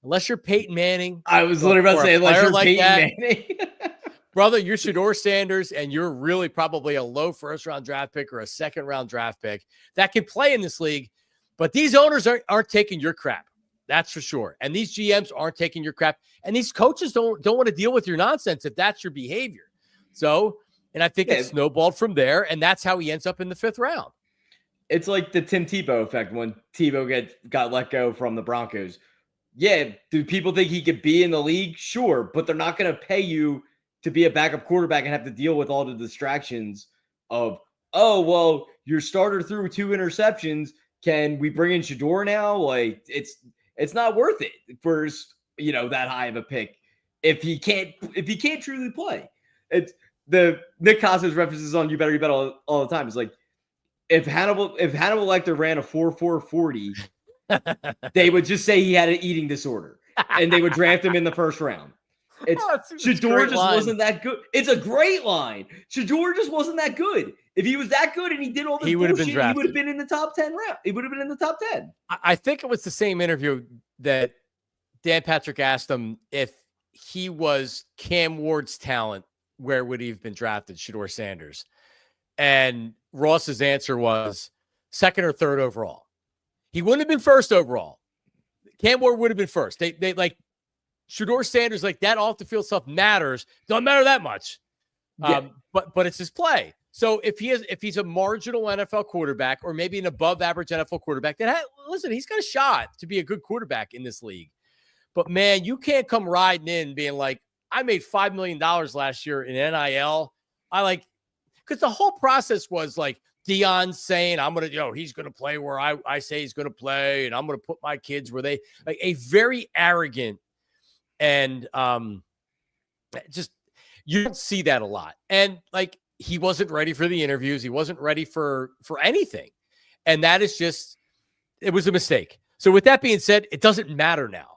Unless you're Peyton Manning. I was literally about to say, unless you're like Peyton Manning. Brother, you're Shedeur Sanders, and you're really probably a low first-round draft pick or a second-round draft pick that can play in this league. But these owners aren't taking your crap. That's for sure. And these GMs aren't taking your crap. And these coaches don't want to deal with your nonsense if that's your behavior. So, and I think it snowballed from there, and that's how he ends up in the 5th round. It's like the Tim Tebow effect when Tebow got let go from the Broncos. Yeah, do people think he could be in the league? Sure, but they're not going to pay you to be a backup quarterback and have to deal with all the distractions of, oh, well, your starter threw 2 interceptions. Can we bring in Shedeur now? Like, it's not worth it for, that high of a pick if he can't truly play. It's the Nick Costas references on You Better Bet all the time. It's like, if Hannibal Lecter ran a 4.40, they would just say he had an eating disorder, and they would draft him in the 1st round. Shedeur just wasn't that good. It's a great line. Shedeur just wasn't that good. If he was that good and he did all this bullshit, he would have been in the top 10 round. He would have been in the top 10. I think it was the same interview that Dan Patrick asked him if he was Cam Ward's talent, where would he have been drafted, Shedeur Sanders? And Ross's answer was 2nd or 3rd overall. He wouldn't have been 1st overall. Cam Ward would have been 1st. They like Shedeur Sanders, like that off the field stuff matters. Don't matter that much. Yeah. But it's his play. So if he's a marginal NFL quarterback or maybe an above average NFL quarterback, listen, he's got a shot to be a good quarterback in this league. But man, you can't come riding in being like, I made $5 million last year in NIL. Because the whole process was like Deion saying, he's going to play where I say he's going to play, and I'm going to put my kids where they, like, a very arrogant and just, you don't see that a lot. And like, he wasn't ready for the interviews. He wasn't ready for anything. And that is just, it was a mistake. So with that being said, it doesn't matter now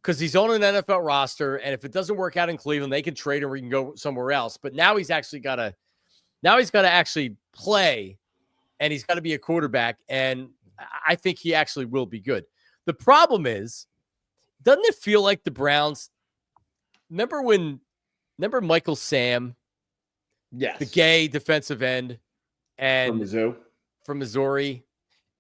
because he's on an NFL roster. And if it doesn't work out in Cleveland, they can trade him or he can go somewhere else. But now he's actually got to, actually play, and he's got to be a quarterback. And I think he actually will be good. The problem is, doesn't it feel like the Browns, remember Michael Sam? Yes. The gay defensive end and from Missouri.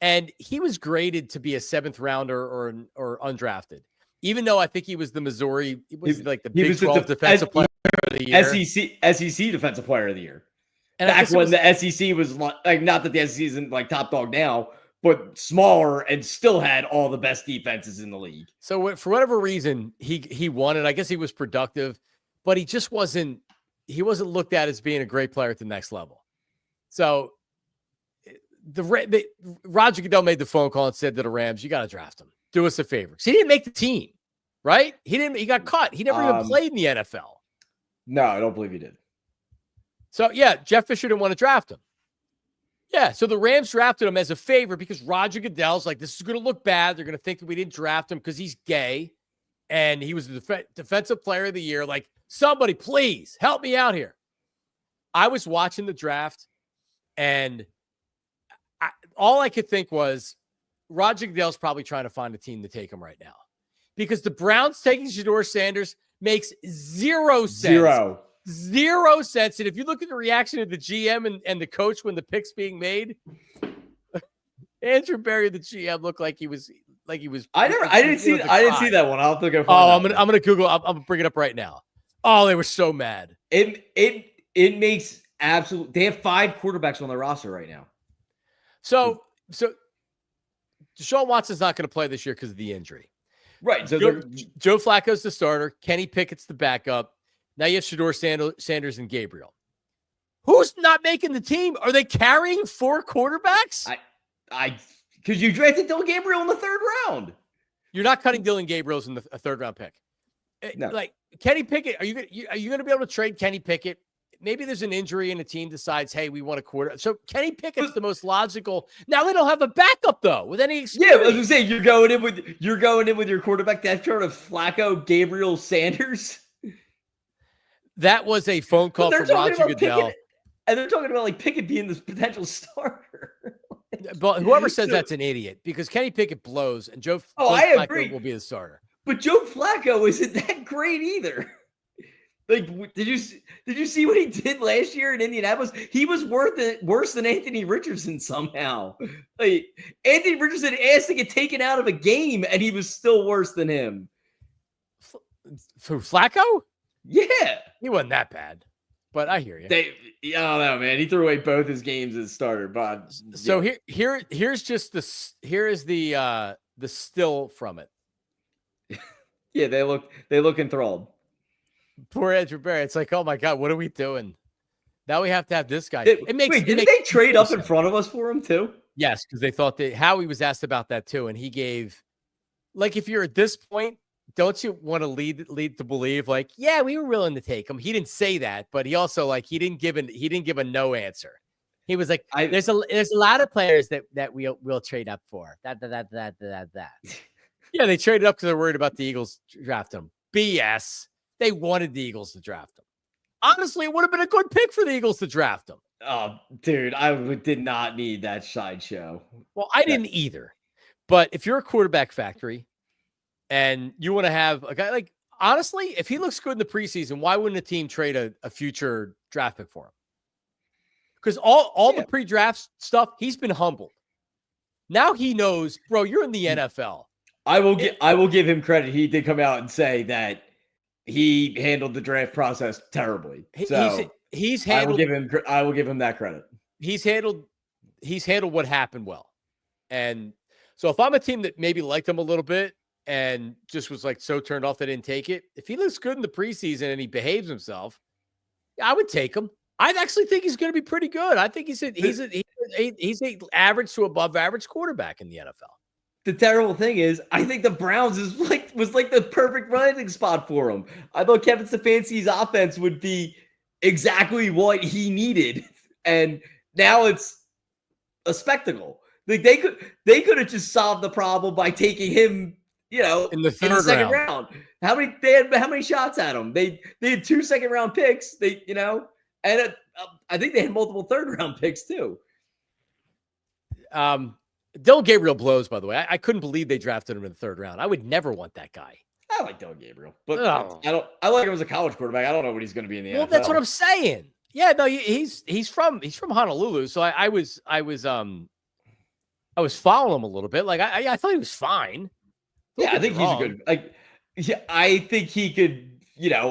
And he was graded to be a 7th rounder or undrafted. Even though I think he was the Missouri, he was the Big 12 defensive player of the year. SEC defensive player of the year. And back when the SEC was like, not that the SEC isn't like top dog now, but smaller and still had all the best defenses in the league. So for whatever reason, he won it. I guess he was productive, but he just wasn't looked at as being a great player at the next level. So Roger Goodell made the phone call and said to the Rams, you got to draft him. Do us a favor. Because he didn't make the team, right? He got cut. He never even played in the NFL. No, I don't believe he did. So, yeah, Jeff Fisher didn't want to draft him. Yeah, so the Rams drafted him as a favor because Roger Goodell's like, this is going to look bad. They're going to think that we didn't draft him because he's gay. And he was the defensive player of the year. Like, somebody, please help me out here. I was watching the draft, and all I could think was Roger Goodell's probably trying to find a team to take him right now. Because the Browns taking Shedeur Sanders makes zero sense. Zero sense. And if you look at the reaction of the GM and the coach when the pick's being made, Andrew Berry, the GM, looked like he was. I didn't see that one. I'll have to go. I'm gonna Google. I'm gonna bring it up right now. Oh, they were so mad. It makes absolute. They have 5 quarterbacks on their roster right now. So Deshaun Watson's not going to play this year because of the injury. Right. So Joe Flacco's the starter. Kenny Pickett's the backup. Now you have Shedeur Sanders and Gabriel. Who's not making the team? Are they carrying 4 quarterbacks? Because you drafted Dylan Gabriel in the 3rd round. You're not cutting Dylan Gabriel's in a 3rd round pick. No. Like Kenny Pickett, are you going to be able to trade Kenny Pickett? Maybe there's an injury and a team decides, hey, we want a quarter. So Kenny Pickett's the most logical. Now they don't have a backup though with any experience. Yeah, I was gonna say you're going in with your quarterback depth chart of Flacco, Gabriel, Sanders. That was a phone call from Roger Goodell. And they're talking about like Pickett being this potential starter. But whoever says that's an idiot because Kenny Pickett blows and Joe I Flacco agree. will be the starter. But Joe Flacco isn't that great either. Like, did you see what he did last year in Indianapolis? He was worse than Anthony Richardson somehow. Like, Anthony Richardson asked to get taken out of a game, and he was still worse than him. For Flacco? Yeah, he wasn't that bad. But I hear you. I don't know, man. He threw away both his games as starter. But so here's just the still from it. Yeah, they look enthralled. Poor Andrew Berry. It's like, oh my God, what are we doing? Now we have to have this guy. Didn't they trade up in front of us for him too? Yes, because they thought that Howie was asked about that too, and he gave, like, if you're at this point, don't you want to lead to believe, like, yeah, we were willing to take him. He didn't say that, but he also he didn't give a no answer. He was like, there's a lot of players that we'll trade up for. That. Yeah, they traded up because they're worried about the Eagles drafting him. BS. They wanted the Eagles to draft him. Honestly, it would have been a good pick for the Eagles to draft him. Oh, dude, I did not need that sideshow. Well, I didn't either. But if you're a quarterback factory and you want to have a guy like, honestly, if he looks good in the preseason, why wouldn't a team trade a future draft pick for him? Because all the pre-draft stuff, he's been humbled. Now he knows, bro, you're in the NFL. I will give him credit. He did come out and say that he handled the draft process terribly. So he's handled. I will give him that credit. He's handled what happened well. And so if I'm a team that maybe liked him a little bit and just was like so turned off they didn't take it, if he looks good in the preseason and he behaves himself, I would take him. I actually think he's going to be pretty good. I think he's an average to above average quarterback in the NFL. The terrible thing is, I think the Browns was like the perfect landing spot for him. I thought Kevin Stefanski's offense would be exactly what he needed, and now it's a spectacle. Like they could have just solved the problem by taking him, in the second round. How many shots at him? They had 2 second-round picks. And I think they had multiple 3rd-round picks too. Dylan Gabriel blows, by the way. I couldn't believe they drafted him in the 3rd round. I would never want that guy. I like Dylan Gabriel, but I like him as a college quarterback. I don't know what he's going to be in the NFL. Well, that's what I'm saying. Yeah, no, he's from Honolulu, so I was following him a little bit. Like I thought he was fine. I think he's a good. I think he could,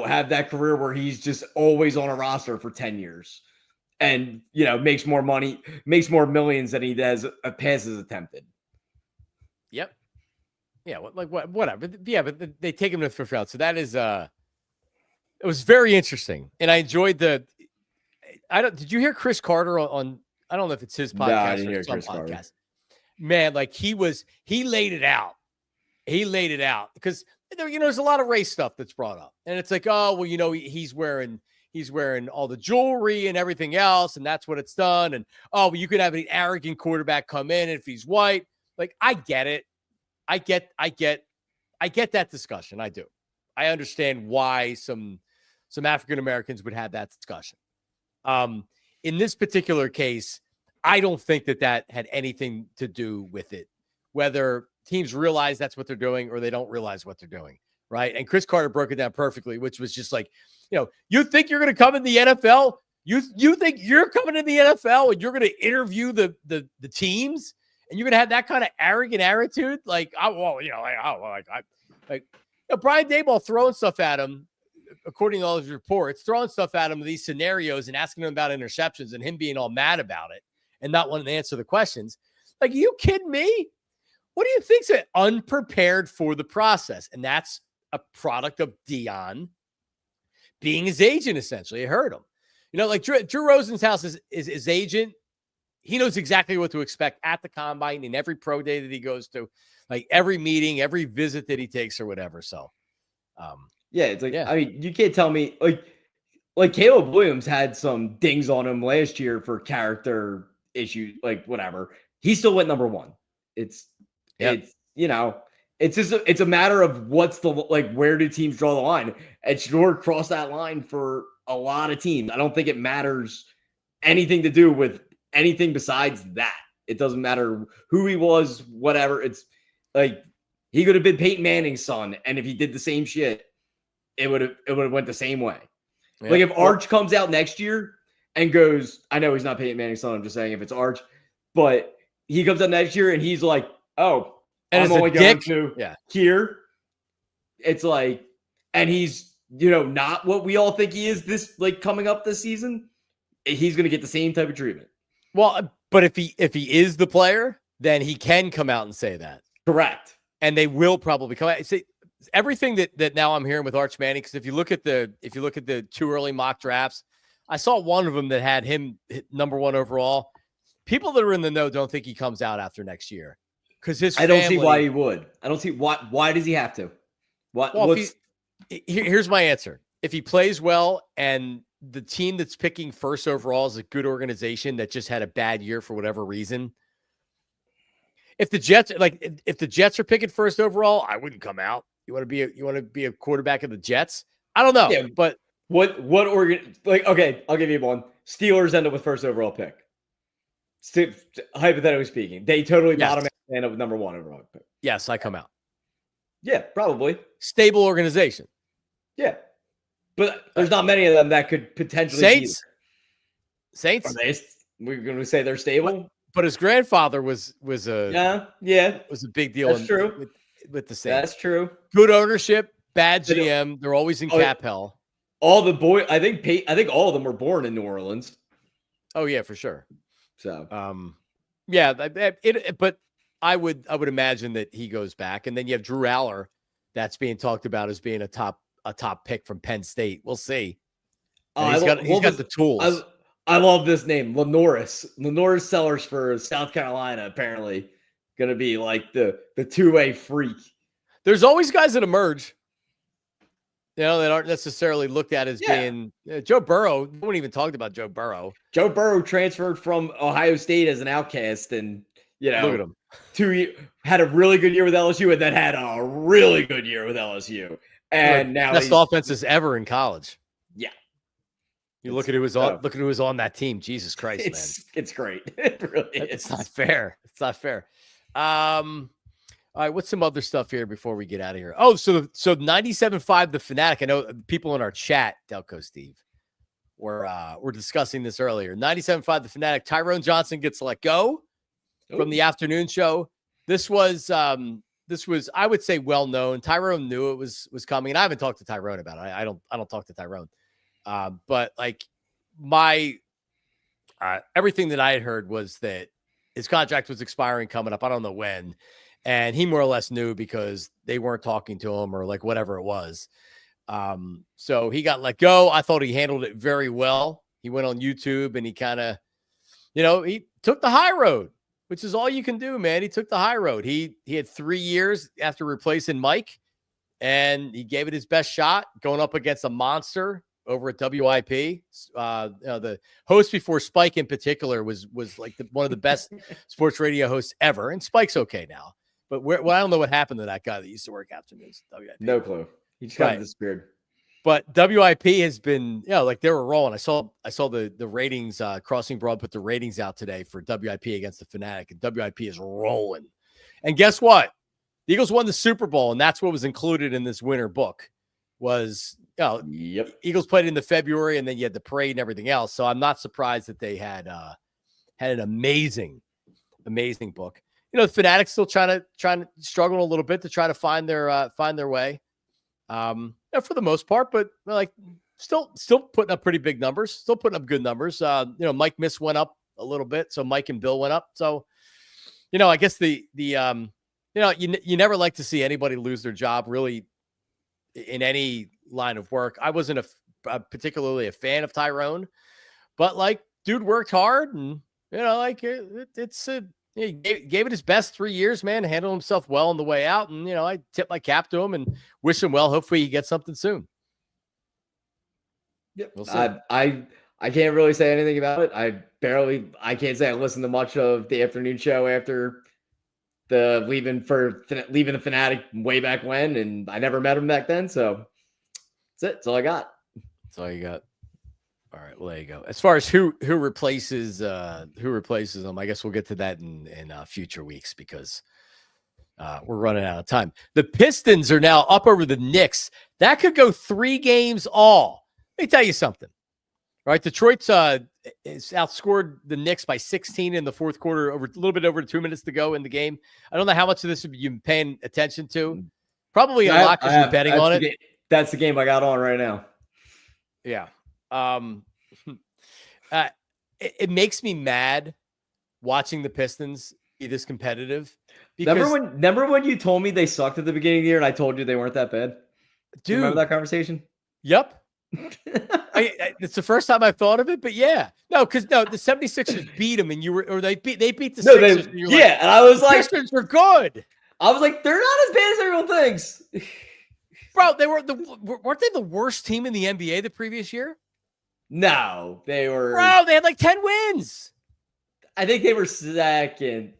have that career where he's just always on a roster for 10 years. And, makes more money, makes more millions than he does passes attempted. Yep. Yeah. Whatever. Yeah. But they take him to the 5th round. So that is, it was very interesting. And I enjoyed did you hear Chris Carter on, I don't know if it's his podcast. No, I didn't hear some Chris podcast. Carter. Man, like he laid it out. He laid it out because there's a lot of race stuff that's brought up. And it's like, oh, well, he's wearing all the jewelry and everything else, and that's what it's done. And well, you could have an arrogant quarterback come in if he's white. Like, I get it. I get that discussion. I do. I understand why some African Americans would have that discussion. In this particular case, I don't think that had anything to do with it. Whether teams realize that's what they're doing or they don't realize what they're doing. right? And Chris Carter broke it down perfectly, which was just like, you think you're going to come in the NFL? You think you're coming in the NFL and you're going to interview the teams and you're going to have that kind of arrogant attitude? Like, Brian Daboll throwing stuff at him, according to all his reports, throwing stuff at him in these scenarios and asking him about interceptions and him being all mad about it and not wanting to answer the questions. Like, are you kidding me? What do you think's unprepared for the process? And that's a product of Dion being his agent, essentially. It hurt him. Like Drew Rosenhaus is his agent. He knows exactly what to expect at the combine in every pro day that he goes to, like every meeting, every visit that he takes or whatever. So, it's like, I mean, you can't tell me like Caleb Williams had some dings on him last year for character issues, like whatever. He still went number one. It's it's a matter of where do teams draw the line? And Shador crossed that line for a lot of teams. I don't think it matters anything to do with anything besides that. It doesn't matter who he was, whatever. It's like he could have been Peyton Manning's son, and if he did the same shit, it would have went the same way. Yeah. Like if Arch comes out next year and goes, I know he's not Peyton Manning's son. I'm just saying if it's Arch, but he comes out next year and he's like, oh, and I'm only going to here. It's like, and he's not what we all think he is this like coming up this season. He's going to get the same type of treatment. Well, but if he is the player, then he can come out and say that. Correct. And they will probably come out. See, everything that now I'm hearing with Arch Manning, because if you look at the 2 early mock drafts, I saw one of them that had him number 1 overall. People that are in the know don't think he comes out after next year because his family, I don't see why he would. I don't see why does he have to? Here's my answer. If he plays well and the team that's picking first overall is a good organization that just had a bad year for whatever reason. If the Jets are picking first overall, I wouldn't come out. You want to be a quarterback of the Jets? I don't know, but what okay, I'll give you one. Steelers end up with first overall pick. Hypothetically speaking, they totally bottom end up with number 1 overall pick. Yes, I come out. Yeah, probably. Stable organization. Yeah. But there's not many of them that could potentially Saints. We're going to say they're stable. But his grandfather was a big deal. That's true. With the Saints. That's true. Good ownership, bad GM. They're always in cap hell. All the boys, I think all of them were born in New Orleans. Oh yeah, for sure. So, but I would imagine that he goes back, and then you have Drew Aller, that's being talked about as being a top pick from Penn State. We'll see. He's got the tools. I love this name, Lenoris Sellers for South Carolina. Apparently, going to be like the 2-way freak. There's always guys that emerge, that aren't necessarily looked at as being Joe Burrow. No one even talked about Joe Burrow. Joe Burrow transferred from Ohio State as an outcast, and look at him. Had a really good year with LSU, and then had a really good year with LSU, and now best offenses ever in college. Yeah. You look at who was on. Look at who was on that team. Jesus Christ, man! It's great. It really is. It's not fair. It's not fair. All right, what's some other stuff here before we get out of here? Oh, so 97.5 The Fanatic. I know people in our chat, Delco Steve, we're discussing this earlier. 97.5 The Fanatic. Tyrone Johnson gets let go from the afternoon show. This was I would say well known. Tyrone knew it was coming, and I haven't talked to Tyrone about it. I don't talk to Tyrone. But like everything that I had heard was that his contract was expiring coming up. I don't know when. And he more or less knew because they weren't talking to him or like whatever it was. So he got let go. I thought he handled it very well. He went on YouTube and he kind of, he took the high road, which is all you can do, man. He took the high road. He had 3 years after replacing Mike, and he gave it his best shot going up against a monster over at WIP. The host before Spike in particular was like one of the best sports radio hosts ever. And Spike's okay now, but I don't know what happened to that guy that used to work afternoons. WIP. No clue. He just kind of disappeared. But WIP has been, like they were rolling. I saw the ratings. Crossing Broad put the ratings out today for WIP against the Fanatic, and WIP is rolling. And guess what? The Eagles won the Super Bowl, and that's what was included in this winter book. Was Eagles played in the February, and then you had the parade and everything else. So I'm not surprised that they had an amazing book. The Fanatics still trying to struggle a little bit to try to find their way. For the most part, but still putting up pretty big numbers, still putting up good numbers. Mike Miss went up a little bit, so Mike and Bill went up. So, I guess you never like to see anybody lose their job really in any line of work. I wasn't particularly a fan of Tyrone, but dude worked hard and he gave it his best 3 years, man, handled himself well on the way out. And, I tip my cap to him and wish him well. Hopefully he gets something soon. Yep. We'll see. I can't really say anything about it. I can't say I listened to much of the afternoon show after the leaving the Fanatic way back when, and I never met him back then. So that's it. That's all I got. That's all you got. All right, well, there you go. As far as who replaces them, I guess we'll get to that in future weeks because we're running out of time. The Pistons are now up over the Knicks. That could go 3 games all. Let me tell you something. Right, Detroit's is outscored the Knicks by 16 in the fourth quarter, a little bit over 2 minutes to go in the game. I don't know how much of this you've been paying attention to. Probably a lot because you're betting on it. That's the game I got on right now. Yeah. It makes me mad watching the Pistons be this competitive. Remember when you told me they sucked at the beginning of the year and I told you they weren't that bad? Dude, do you remember that conversation? Yep. It's the first time I've thought of it, but yeah. No, because the 76ers beat them and they beat the Sixers. And I was like, Pistons were good. I was like, they're not as bad as everyone thinks. Bro, weren't they the worst team in the NBA the previous year? No, they were. Bro, they had 10 wins. I think they were second.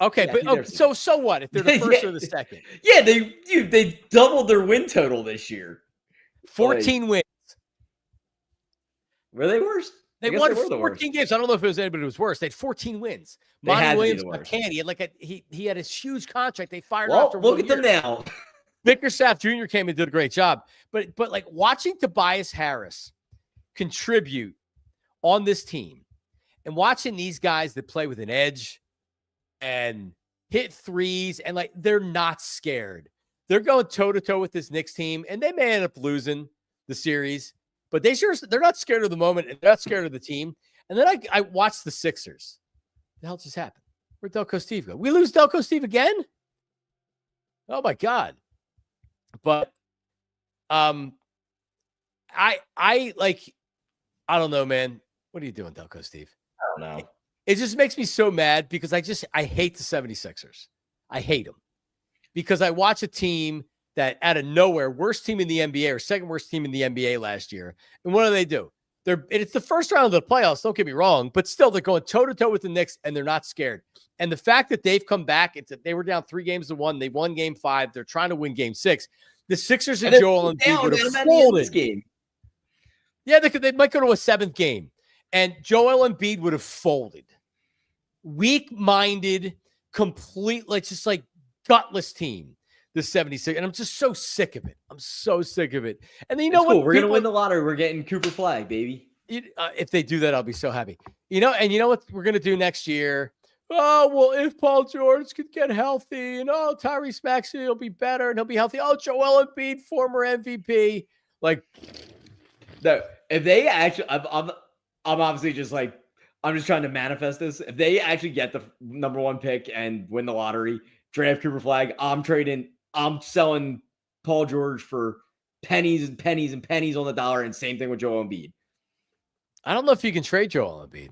Okay, but so what if they're the first or the second? Yeah, they doubled their win total this year. 14 wins. Were they worse? They won 14 games. I don't know if it was anybody who was worse. They had 14 wins. Monty Williams, McCann, he had his huge contract. They fired him after 1 year. Look at them now. Bickerstaff Jr. came and did a great job. But watching Tobias Harris contribute on this team and watching these guys that play with an edge and hit threes and they're not scared. They're going toe-to-toe with this Knicks team, and they may end up losing the series. But they're not scared of the moment, and they're not scared of the team. And then I watched the Sixers. What the hell just happened? Where'd Delco Steve go? We lose Delco Steve again? Oh my God. But I don't know, man. What are you doing, Delco Steve? I don't know. It just makes me so mad because I hate the 76ers. I hate them. Because I watch a team that out of nowhere, worst team in the NBA or second worst team in the NBA last year. And what do? It's the first round of the playoffs, don't get me wrong, but still they're going toe-to-toe with the Knicks and they're not scared. And the fact that they've come back, they were down 3-1. They won game 5. They're trying to win game 6. The Sixers and Joel Embiid would have folded. Yeah, they might go to a 7th game. And Joel Embiid would have folded. Weak-minded, complete, gutless team. The 76, and I'm just so sick of it. I'm so sick of it. And then what? Cool. We're gonna win the lottery. We're getting Cooper Flag, baby. If they do that, I'll be so happy. And you know what we're gonna do next year? Oh well, if Paul George could get healthy, and Tyrese Maxey will be better and he'll be healthy. Oh, Joel Embiid, former MVP. No, if they actually, I'm obviously just I'm just trying to manifest this. If they actually get the number 1 pick and win the lottery, draft Cooper Flag, I'm selling Paul George for pennies and pennies and pennies on the dollar, and same thing with Joel Embiid. I don't know if you can trade Joel Embiid.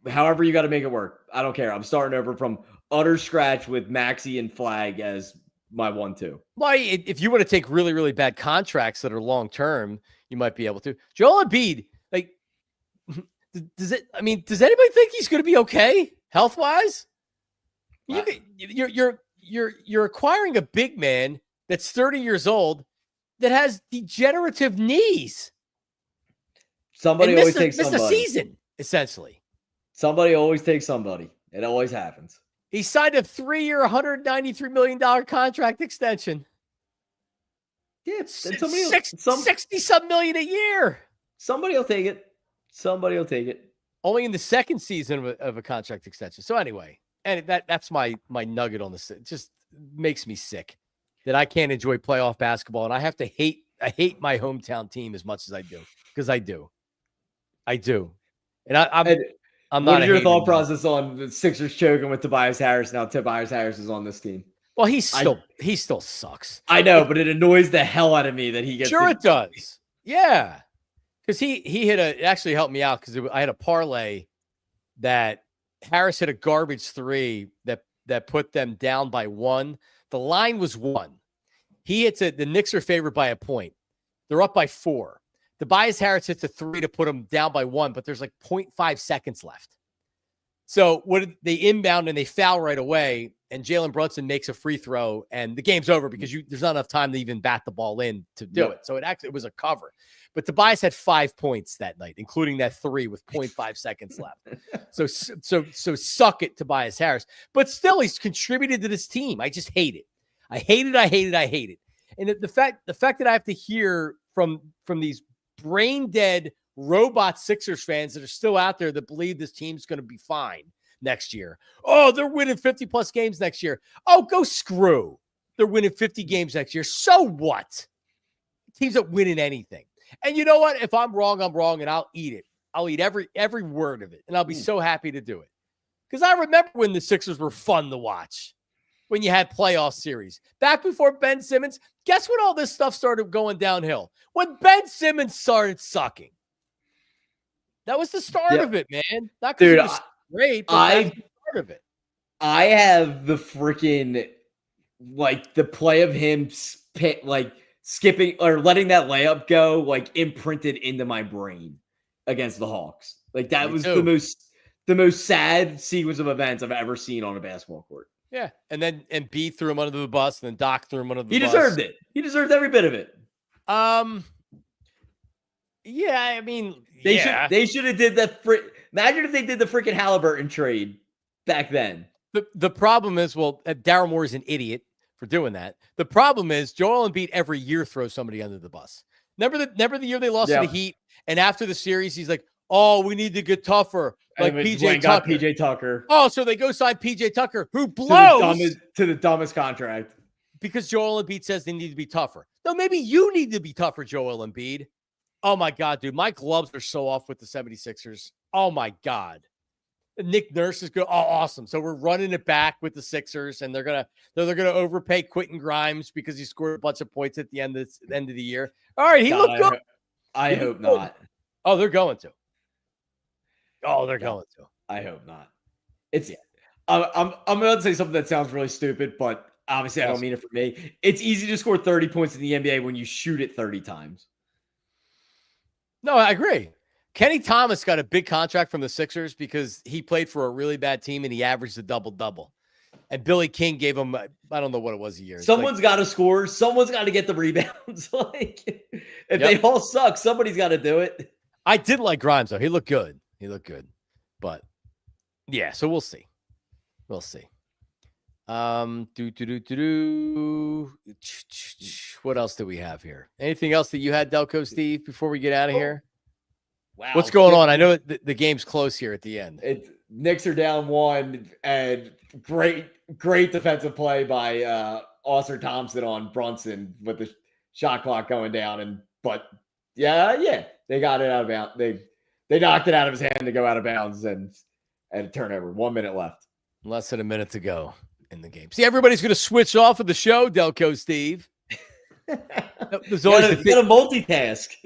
However you got to make it work. I don't care. I'm starting over from utter scratch with Maxey and Flag as my 1-2. Well, if you want to take really, really bad contracts that are long-term, you might be able to. Joel Embiid, does anybody think he's going to be okay health-wise? You're acquiring a big man that's 30 years old that has degenerative knees. Somebody always takes somebody. Missed a season, essentially. Somebody always takes somebody. It always happens. He signed a 3-year, $193 million contract extension. Yeah, somebody 60-some million a year. Somebody will take it. Somebody will take it. Only in the second season of a contract extension. So anyway, and that's my nugget on this. It just makes me sick that I can't enjoy playoff basketball, and I have to hate my hometown team as much as I do, because I do. And I'm not. What is your thought process on the Sixers choking with Tobias Harris? Now Tobias Harris is on this team. Well, he still sucks. I know, but it annoys the hell out of me that he gets. Sure, it does. Yeah, because he it actually helped me out because I had a parlay that Harris hit a garbage 3 that put them down by 1. The line was 1. He hits it. The Knicks are favored by a point. They're up by 4. Tobias Harris hits a 3 to put them down by 1, but there's like 0.5 seconds left. So they inbound and they foul right away, and Jalen Brunson makes a free throw, and the game's over because there's not enough time to even bat the ball in to do it. So it was a cover. But Tobias had 5 points that night, including that 3 with 0.5 seconds left. So suck it, Tobias Harris. But still, he's contributed to this team. I just hate it. I hate it. And the fact that I have to hear from these brain dead robot Sixers fans that are still out there that believe this team's going to be fine next year. Oh, they're winning 50 plus games next year. Oh, go screw. They're winning 50 games next year. So what? Teams that winning anything. And you know what? If I'm wrong, I'm wrong, and I'll eat it. I'll eat every word of it, and I'll be so happy to do it. Because I remember when the Sixers were fun to watch, when you had playoff series. Back before Ben Simmons, guess when all this stuff started going downhill? When Ben Simmons started sucking. That was the start of it, man. Not because it was great, but that's the start of it. I have the freaking, the play of him, skipping or letting that layup go, imprinted into my brain against the Hawks. That was the most sad sequence of events I've ever seen on a basketball court. Yeah, and B threw him under the bus, and then Doc threw him under the bus. He deserved it. He deserved every bit of it. Yeah, I mean, they should have did that. Imagine if they did the freaking Halliburton trade back then. The problem is, Daryl Moore is an idiot for doing that. The problem is Joel Embiid every year throws somebody under the bus. Remember the year they lost to the Heat, and after the series, he's like, "Oh, we need to get tougher." Like PJ Tucker. Oh, so they go sign PJ Tucker, who blows to the dumbest contract because Joel Embiid says they need to be tougher. No, maybe you need to be tougher, Joel Embiid. Oh my God, dude, my gloves are so off with the 76ers. Oh my God. Nick Nurse is good. Oh, awesome. So we're running it back with the Sixers, and they're gonna overpay Quentin Grimes because he scored a bunch of points at the end of the year. All right, he looked good. I hope not. Oh, they're going to. Going to. I hope not. I'm about to say something that sounds really stupid, but obviously I don't mean it for me. It's easy to score 30 points in the NBA when you shoot it 30 times. No, I agree. Kenny Thomas got a big contract from the Sixers because he played for a really bad team and he averaged a double-double. And Billy King gave him, I don't know what it was a year. Someone's got to score. Someone's got to get the rebounds. If they all suck, somebody's got to do it. I did like Grimes, though. He looked good. But, yeah, so we'll see. What else do we have here? Anything else that you had, Delco, Steve, before we get out of here? Wow. What's going on? I know the game's close here at the end. Knicks are down 1, and great defensive play by Oscar Thompson on Brunson with the shot clock going down. But they got it out of bounds. They knocked it out of his hand to go out of bounds and a turnover. 1 minute left. Less than a minute to go in the game. See, everybody's going to switch off of the show, Delco Steve. There's always you got to multitask.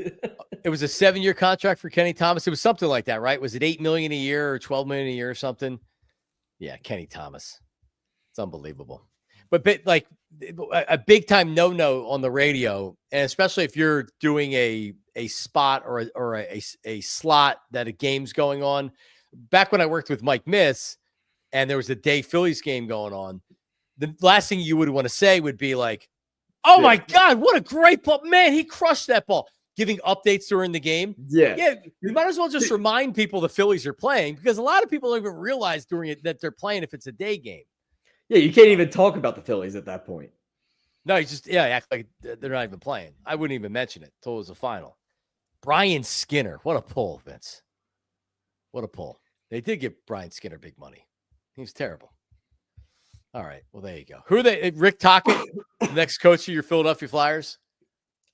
It was a 7-year contract for Kenny Thomas. It was something like that, right? Was it $8 million a year or $12 million a year or something? Yeah, Kenny Thomas. It's unbelievable. But like a big time no on the radio, and especially if you're doing a spot or a slot that a game's going on. Back when I worked with Mike Miss, and there was a day Phillies game going on, the last thing you would want to say would be like, "Oh my God, what a great ball. Man, he crushed that ball." Giving updates during the game. Yeah. You might as well just remind people the Phillies are playing, because a lot of people don't even realize during it that they're playing if it's a day game. Yeah, you can't even talk about the Phillies at that point. No, he's just act like they're not even playing. I wouldn't even mention it until it was a final. Brian Skinner, what a pull, Vince. What a pull. They did give Brian Skinner big money. He was terrible. All right, well there you go. Who are they? Rick Tocchet, the next coach of your Philadelphia Flyers.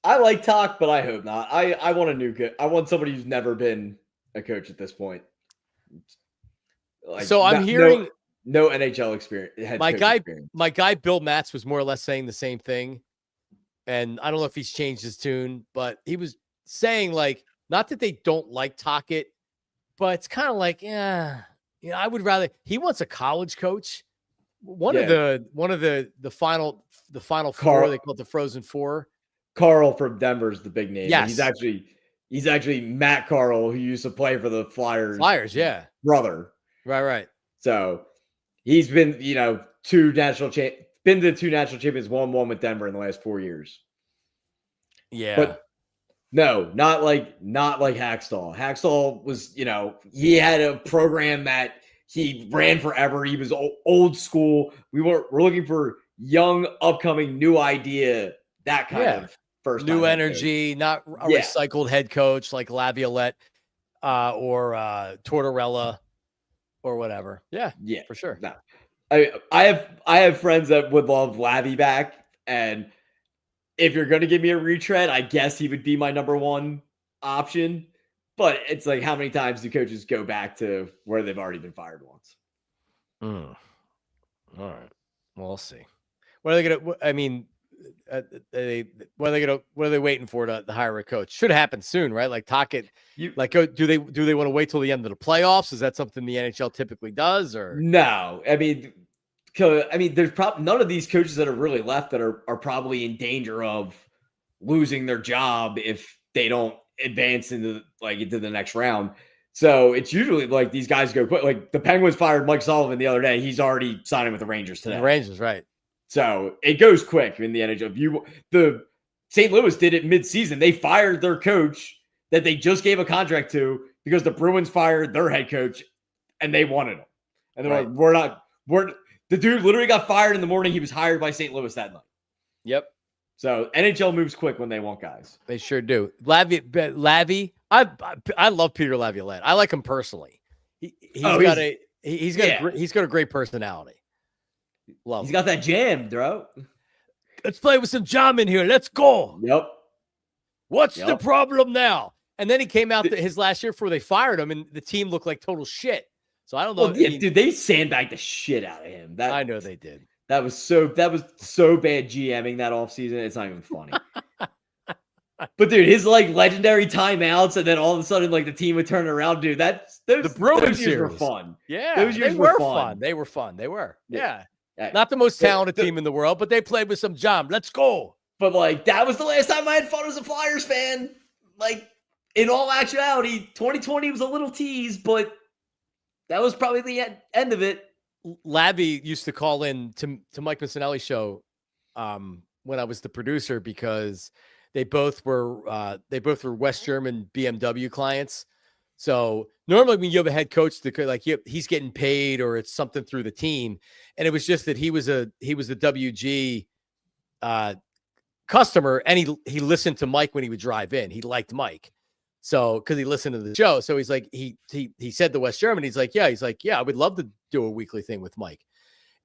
I like Talk, but I hope not. I want a new coach. I want somebody who's never been a coach at this point. Like, so I'm hearing no NHL experience. My guy Bill Matz was more or less saying the same thing, and I don't know if he's changed his tune, but he was saying like not that they don't like Tocchet, but it's kind of like I would rather he wants a college coach. One of the final four, they call it the Frozen Four. Carl from Denver is the big name. Yes. He's actually Matt Carl, who used to play for the Flyers. Yeah. Brother. Right. So he's been, been to two national champions, won with Denver in the last 4 years. Yeah. But no, not like Hackstall. Hackstall was, he had a program that he ran forever. He was old school. We're looking for young, upcoming, new idea, that kind of first new energy, not a recycled head coach like Laviolette or Tortorella or whatever. Yeah, for sure. No. I have friends that would love Lavi back, and if you're going to give me a retread, I guess he would be my number one option. But it's like, how many times do coaches go back to where they've already been fired once? All right. Well, we'll see. What are they going to? I mean, what are they waiting for to hire a coach? Should happen soon, right? Like Tocchet. Do they want to wait till the end of the playoffs? Is that something the NHL typically does? Or no? I mean, there's probably none of these coaches that are really left that are probably in danger of losing their job if they don't advance into the next round. So it's usually like these guys go quick. Like the Penguins fired Mike Sullivan the other day. He's already signing with the Rangers today. The Rangers, right? So it goes quick in the NHL. The St. Louis did it mid-season. They fired their coach that they just gave a contract to because the Bruins fired their head coach and they wanted him. And they're like, the dude literally got fired in the morning. He was hired by St. Louis that night. Yep. So NHL moves quick when they want guys. They sure do. Lavi, I love Peter Laviolette. I like him personally. He's got a great personality. Love He's him. got that jam, bro. Let's play with some jam in here. Let's go. Yep. What's the problem now? And then he came out his last year before they fired him, and the team looked like total shit. So I don't know. Dude, they sandbagged the shit out of him. I know they did. That was so bad GMing that offseason. It's not even funny. But dude, his legendary timeouts, and then all of a sudden the team would turn around. Dude, the Bruins years were fun. Yeah, those years were fun. They were fun. They were. Yeah. Not the most talented team in the world, but they played with some jam. Let's go. But that was the last time I had fun as a Flyers fan. In all actuality, 2020 was a little tease, but that was probably the end of it. Lavi used to call in to Mike Missinelli's show when I was the producer because they both were West German BMW clients. So normally when you have a head coach, he's getting paid or it's something through the team, and it was just that he was a WG customer, and he listened to Mike when he would drive in. He liked Mike. So, because he listened to the show, so he's like, he said to West German, he's like, I would love to do a weekly thing with Mike.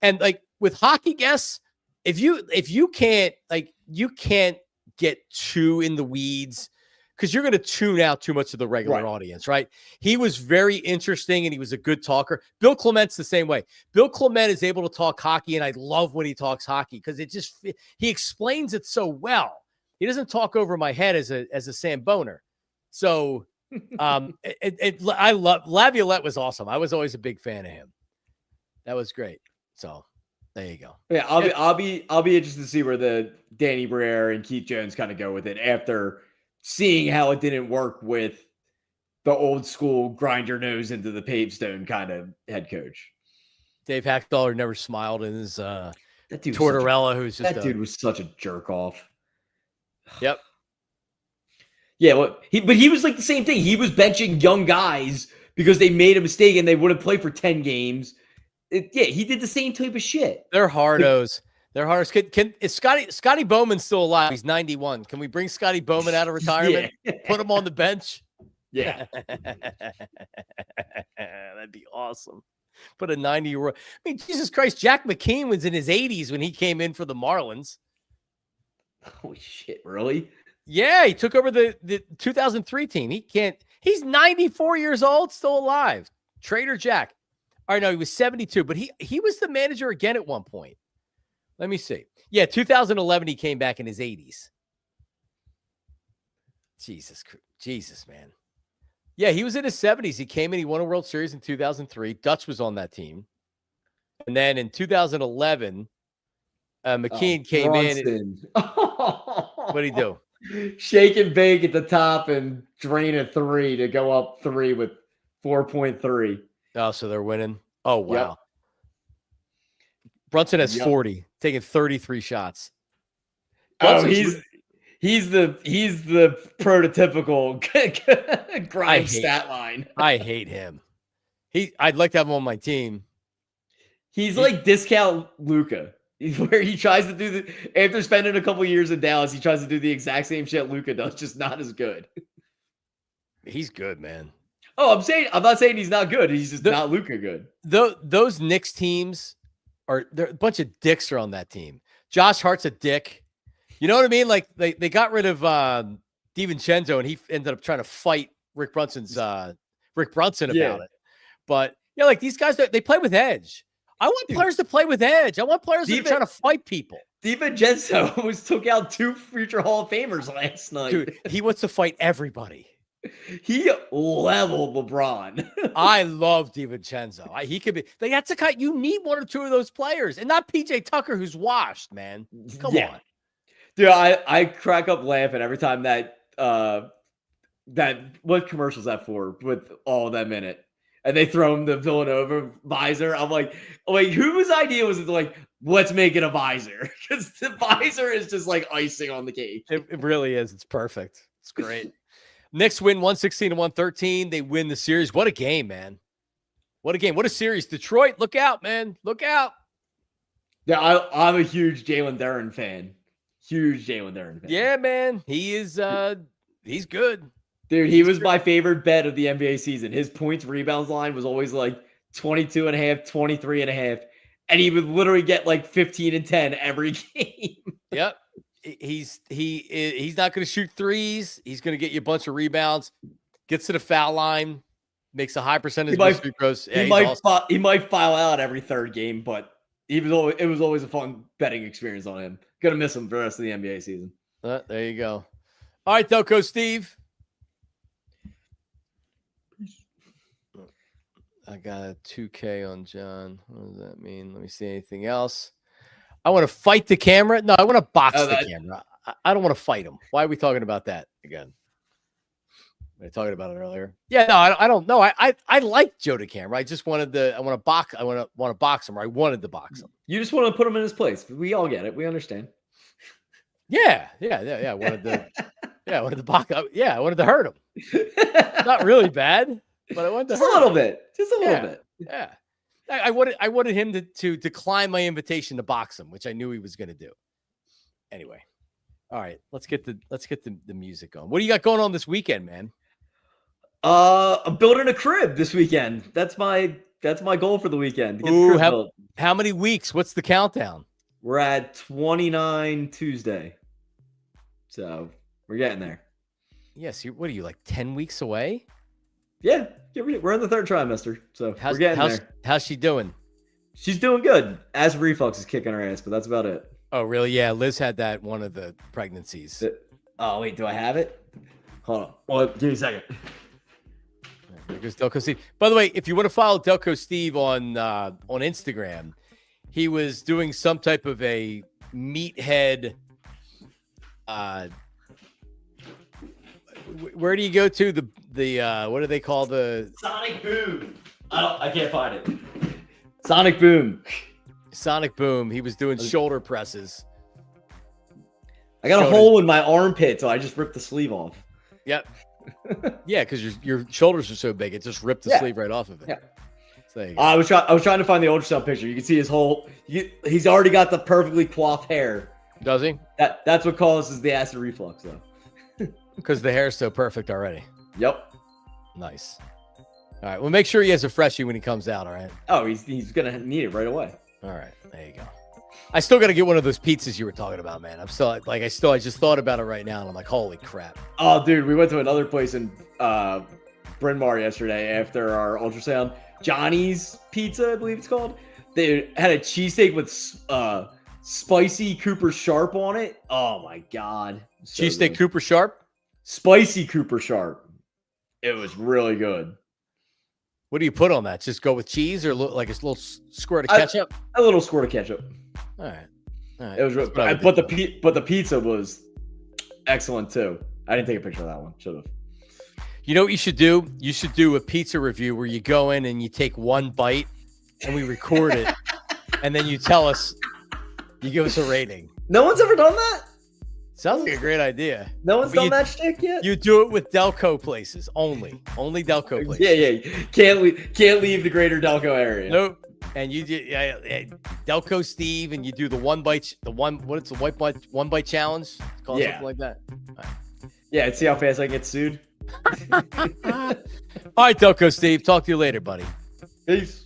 And with hockey guests, if you can't get too in the weeds, because you're going to tune out too much of the regular audience, right? He was very interesting and he was a good talker. Bill Clement's the same way. Bill Clement is able to talk hockey, and I love when he talks hockey because he explains it so well. He doesn't talk over my head as a Sam Boner. So I love Laviolette was awesome. I was always a big fan of him. That was great. So there you go. Yeah, I'll be interested to see where the Danny Briere and Keith Jones kind of go with it after seeing how it didn't work with the old school grind your nose into the pavestone kind of head coach. Dave Hackdaller never smiled in his Tortorella, dude was such a jerk off. Yep. Yeah, well, he was the same thing. He was benching young guys because they made a mistake and they wouldn't play for 10 games. he did the same type of shit. They're hardos. They're hardos. Is Scotty Bowman still alive? He's 91. Can we bring Scotty Bowman out of retirement? Put him on the bench? Yeah. That'd be awesome. Put a 90-year-old. I mean, Jesus Christ, Jack McKeon was in his 80s when he came in for the Marlins. Holy shit, really? Yeah, he took over the 2003 team. He's 94 years old, still alive. Trader Jack. All right, no, he was 72, but he was the manager again at one point. Let me see. Yeah, 2011, he came back in his 80s. Jesus, man. Yeah, he was in his 70s. He came in, he won a World Series in 2003. Dutch was on that team. And then in 2011, McKeon came in. What'd he do? Shake and bake at the top and drain a 3 to go up 3 with 4.3. Oh, so they're winning. Oh, wow. Yep. Brunson has 40, taking 33 shots. Brunson's he's the prototypical grind stat line. I hate him. I'd like to have him on my team. He's like discount Luka, where he tries to do after spending a couple years in Dallas, he tries to do the exact same shit Luka does, just not as good. He's good, man. Oh, I'm not saying he's not good. He's just not Luka good. Those Knicks teams there a bunch of dicks are on that team. Josh Hart's a dick. You know what I mean? Like they got rid of DiVincenzo and he ended up trying to fight Rick Brunson about it. But yeah, like these guys, they play with edge. I want players to play with edge. I want players that are trying to fight people. DiVincenzo almost took out 2 future Hall of Famers last night. Dude, he wants to fight everybody. He leveled LeBron. I love DiVincenzo. He could be. That's a kind. You need 1 or 2 of those players, and not PJ Tucker, who's washed, man. Come on, dude. I crack up laughing every time that what commercial's that for with all of them in it, and they throw him the Villanova visor. I'm like, whose idea was it? Like, let's make it a visor because the visor is just like icing on the cake. It really is. It's perfect. It's great. Knicks win 116-113. They win the series. What a game, man. What a game. What a series. Detroit, look out, man. Look out. Yeah, I'm a huge Jalen Duren fan. Yeah, man. He is he's good. Dude, he was my favorite bet of the NBA season. His points rebounds line was always like 22 and a half, 23 and a half. And he would literally get like 15 and 10 every game. Yep. He's not going to shoot threes. He's going to get you a bunch of rebounds. Gets to the foul line, makes a high percentage of free throws. Yeah, he might foul out every third game, but it was always a fun betting experience on him. Gonna miss him for the rest of the NBA season. There you go. All right, Delco Steve. I got a 2K on John. What does that mean? Let me see anything else. I want to fight the camera. No, I want to box the camera. I don't want to fight him. Why are we talking about that again? We were talking about it earlier. Yeah, no, I don't know. I like Joe DeCamera. I just wanted I want to box him, or I wanted to box him. You just want to put him in his place. We all get it. We understand. Yeah. I wanted to box. Yeah, I wanted to hurt him. Not really bad, but I wanted to just a little bit. Just a little bit. Yeah. I wanted him to decline my invitation to box him, which I knew he was going to do. Anyway, all right, let's get the music on. What do you got going on this weekend, man? I'm building a crib this weekend. That's my goal for the weekend. To get the crib built. How many weeks? What's the countdown? We're at 29 Tuesday, so we're getting there. Yes. What are you, like 10 weeks away? Yeah, we're in the 3rd trimester, so we're getting there. How's she doing? She's doing good. Acid reflux is kicking her ass, but that's about it. Oh, really? Yeah, Liz had that one of the pregnancies. Oh, wait, do I have it? Hold on. Well, give me a second. There goes Delco Steve. By the way, if you want to follow Delco Steve on Instagram, he was doing some type of a meathead. Where do you go to the what do they call the Sonic Boom? I can't find it. Sonic Boom. He was doing shoulder presses. I got a hole in my armpit, so I just ripped the sleeve off. Yep. Yeah, because your shoulders are so big, it just ripped the sleeve right off of it. Yeah. So I was trying to find the ultrasound picture. You can see his whole. He's already got the perfectly coiffed hair. Does he? That's what causes the acid reflux, though. Because the hair's so perfect already. Yep. Nice. All right. Well, make sure he has a freshie when he comes out. All right. Oh, he's gonna need it right away. All right. There you go. I still got to get one of those pizzas you were talking about, man. I just thought about it right now, and I'm like, holy crap. Oh, dude, we went to another place in Bryn Mawr yesterday after our ultrasound. Johnny's Pizza, I believe it's called. They had a cheesesteak with spicy Cooper Sharp on it. Oh my god. So cheesesteak Cooper Sharp? Spicy Cooper Sharp. It was really good. What do you put on that? Just go with cheese or like a little squirt of ketchup? A little squirt of ketchup. All right. It was really, but the pizza was excellent too. I didn't take a picture of that one. Should have. You know what you should do? You should do a pizza review where you go in and you take one bite and we record it, and then you tell us, you give us a rating. No one's ever done that? Sounds like a great idea. No one's done that shtick yet? You do it with Delco places only. Only Delco places. Yeah. Can't leave the greater Delco area. Nope. And you do Delco Steve, and you do the one bite challenge? Call it something like that. Right. Yeah, and see how fast I get sued. All right, Delco Steve. Talk to you later, buddy. Peace.